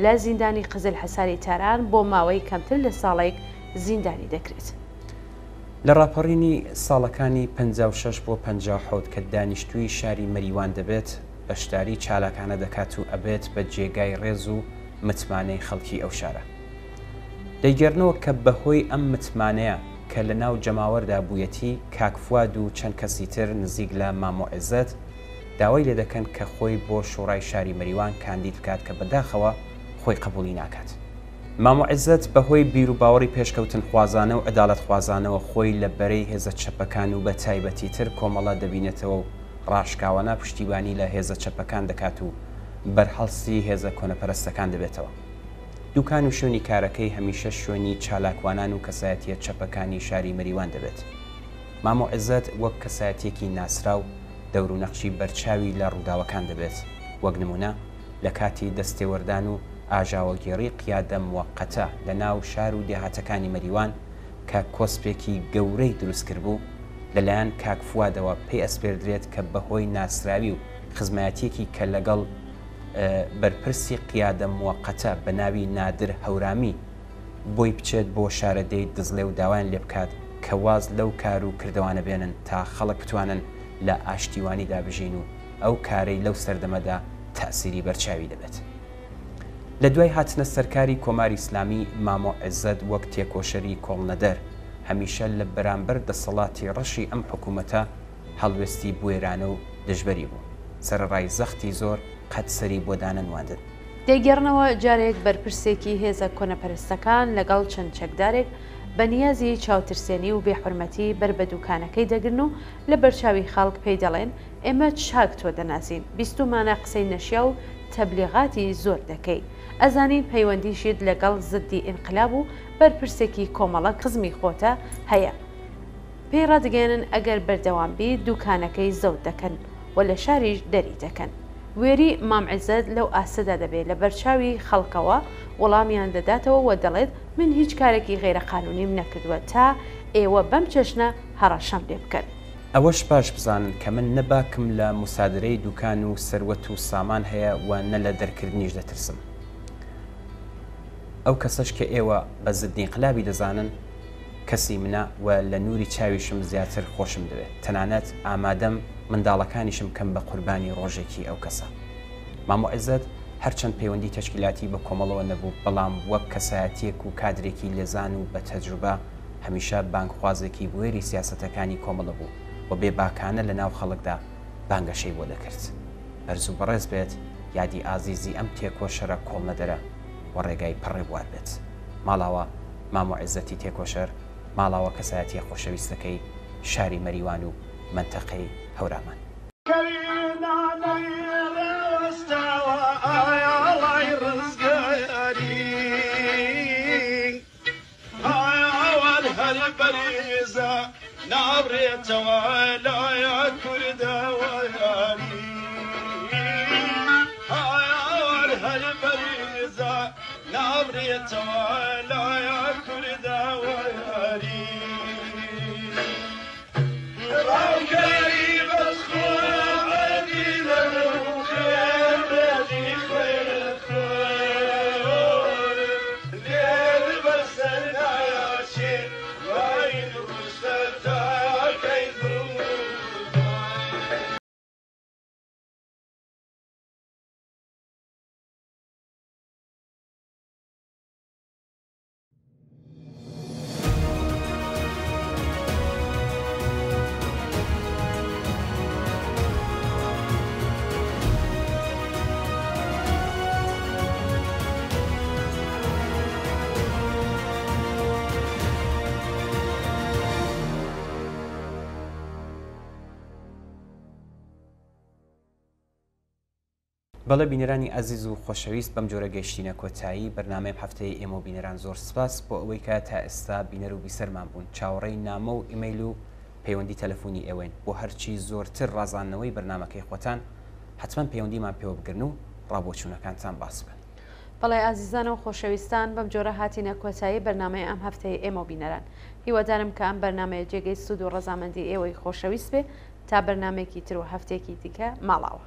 لە زیندانی قزل حەساری تاران بۆ ماوەی کەمتر لە ساڵێک زیندانی دەکرێت. لە ڕاپەڕینی ساڵەکانی 56 بۆ 57 کە دانیشتووی شاری مەریوان دەبێت بەشداری چالاکانە دەکات و ئەبێت بە جێگای ڕێز و متمانەی خەڵکی ئەو شارە. دەیگەرنەوە کە بەهۆی ئەم متمانەیە کە لە ناو جەماوەردا بوویەتی کاکفواد و چەند کەسی تر نزیک لە مامۆ عزت داوای لێ دەکەن کە خۆی بۆ شوڕای شاری مەریوان کاندید بکات کە بەداخەوە خۆی قبولی ناکات. مامۆ عزت بەهۆی بیر و باوەڕی پێشکەوتن خوازانە و عدالەت خوازانەوە خۆی لە بەرەی هێزە چەپەکان و بە تایبەتی تر کۆمەڵە دەبینێتەوە و ڕاشکاوانە پشتیبانی لە هێزە چەپەکان دەکات و بەرهەڵسی هێزە کۆنەپەرستەکان دەبێتەوە. دوکان و شوێنی کارەکەی هەمیشە شوێنی چالاکوانان و کەسایەتیە چەپەکانی شاری مەریوان دەبێت. مامۆ عزت وەک کەسایەتێکی ناسرا و دەور و نەخشی بەرچاوی لە ڕووداوەکان دەبێت. وەک نمونە لە کاتی دەستێوەردان و ئاژاوەگێڕی قیادە موەقەتە لە ناو شار و دێهاتەکانی مەریوان کە کۆسپێکی گەورەی دروستکرد بوو لەلایەن کاکفوادەوە پێی ئەسپێردرێت کە بەهۆی ناسراوی و خزمەتیەکی کە لەگەڵ بەرپرسی قیادە موەقەتە بە ناوی نادر هەورامی بۆی بچێت بۆ شارەدەی دزڵێ و داوایان لێ بکات کە واز لەو کار و کردوانە بێنن تا خەڵک بتوانن لە ئاشتیوانی دابژین و ئەو کارەی لەو سەردەمەدا تەسیری بەرچاوی دەبێت. لە دوای هاتنە سەرکاری کۆماری ئیسلامی مامۆ عزت وەک تێکۆشەری کۆڵنەدەر هەمیشە لە بەرامبەر دەسەڵاتی ڕەشی ئەم حکوومەتە هەڵوێستی بوێرانە و دژبەری بوو. سەرڕای زەختی زۆر قەت سەری بۆ دانەنواندن. دەیگەڕنەوە جارێک بەرپرسێکی هێزە کۆنەپەرستەکان لەگەڵ چەند چەکدارێک بە نیازی چاوترسێنی و بێحورمەتی بەر بە دوکانەکەی دەگرن و لە بەرچاوی خەڵک پێی دەڵێن ئێمە چاک تۆ دەناسین، بیستمانە قسەی نەشیا و تەبلیغاتی زۆر دەکەی، ئەزانین پەیوەندیشت لەگەڵ زدی ئینقلاب و بەرپرسێکی کۆمەڵە قزمی خۆتە هەیە. پێی ڕادگەێنن ئەگەر بەردەوامبی دوکانەکەی زەوت دەکەن و لە شاریش دەری دەکەن. وێری مام عزت لەو ئاسەدا دەبێت لە بەرچاوی خەڵکەوە وەڵامیان دەداتەوە و دەڵێت من هیچ کارێکی غێرەقانونیم نەکردووە تا ئێوە بەم چەشنە هەڕەشەم لێ بکەن. ئەوەش باش بزانن کە من نەباکم لە موسادرەی دوکان و سەروەت و سامان هەیە و نە لە دەرکردنیش دەترسم. ئەو کەسەش کە ئێوە بە زدنی قلابی دەزانن کەسی منە و لە نووری چاویشم زیاتر خۆشم دەوێت، تەنانەت ئامادەم منداڵەکانیشم کەم بە قوربانی ڕۆژێکی ئەو کەسە. مامۆ عزت هەرچەند پەیوەندی تەشکیلاتی بە کۆمەڵەوە نەبوو، بەڵام وەک کەسایەتیەک و کادرێکی لێزان و بە تەجروبە هەمیشە بانگخوازێکی بوێری سیاسەتەکانی کۆمەڵە بوو و بێباکانە لە ناو خەڵکدا بانگەشەی بۆ دەکرد. بەرز و بەڕێز بێت یادی ئازیزی ئەم تێکۆشەرە کۆڵنەدەرە و ڕێگای پەڕێبوار بێت. ماڵاوە مامۆ عزەتی تێکۆشەر، ماڵاوە کەسایەتی خۆشەویستەکەی شاری مەریوان و منتەقەی هەورامان. بەڵێ بینەرانی ئەزیز و خۆشەویست بەم جۆرە گەیشتینە کۆتایی بەرنامەی هەفتەی ئێمە و بینەران زۆر سپاس بۆ ئەوەی کە تا ئێستا بینەر و بیسەرمان بوون چاوەڕێی نامە و ئیمەیل و پەیوەندی تەلەفۆنی ئێوەین بۆ هەرچی زۆرتر ڕازاندنەوەی بەرنامەکەی خۆتان حتمما پەیوەندیمان پێوە بگرن و ڕابۆچوونەکانتان باس بن. بەڵێ ئازیزان و خۆشەویستان بەم جۆرە هاتینە کۆتایی بەرنامەی ئەم هەفتەی ئێمە و بینەران هیوادارم کە ئەم بەرنامەیە جێگەی سود و ڕەزامەندی ئێوەی خۆشەویست بێ تا بەرنامێکی تر و هەفتێکی دیکە ماڵاوە.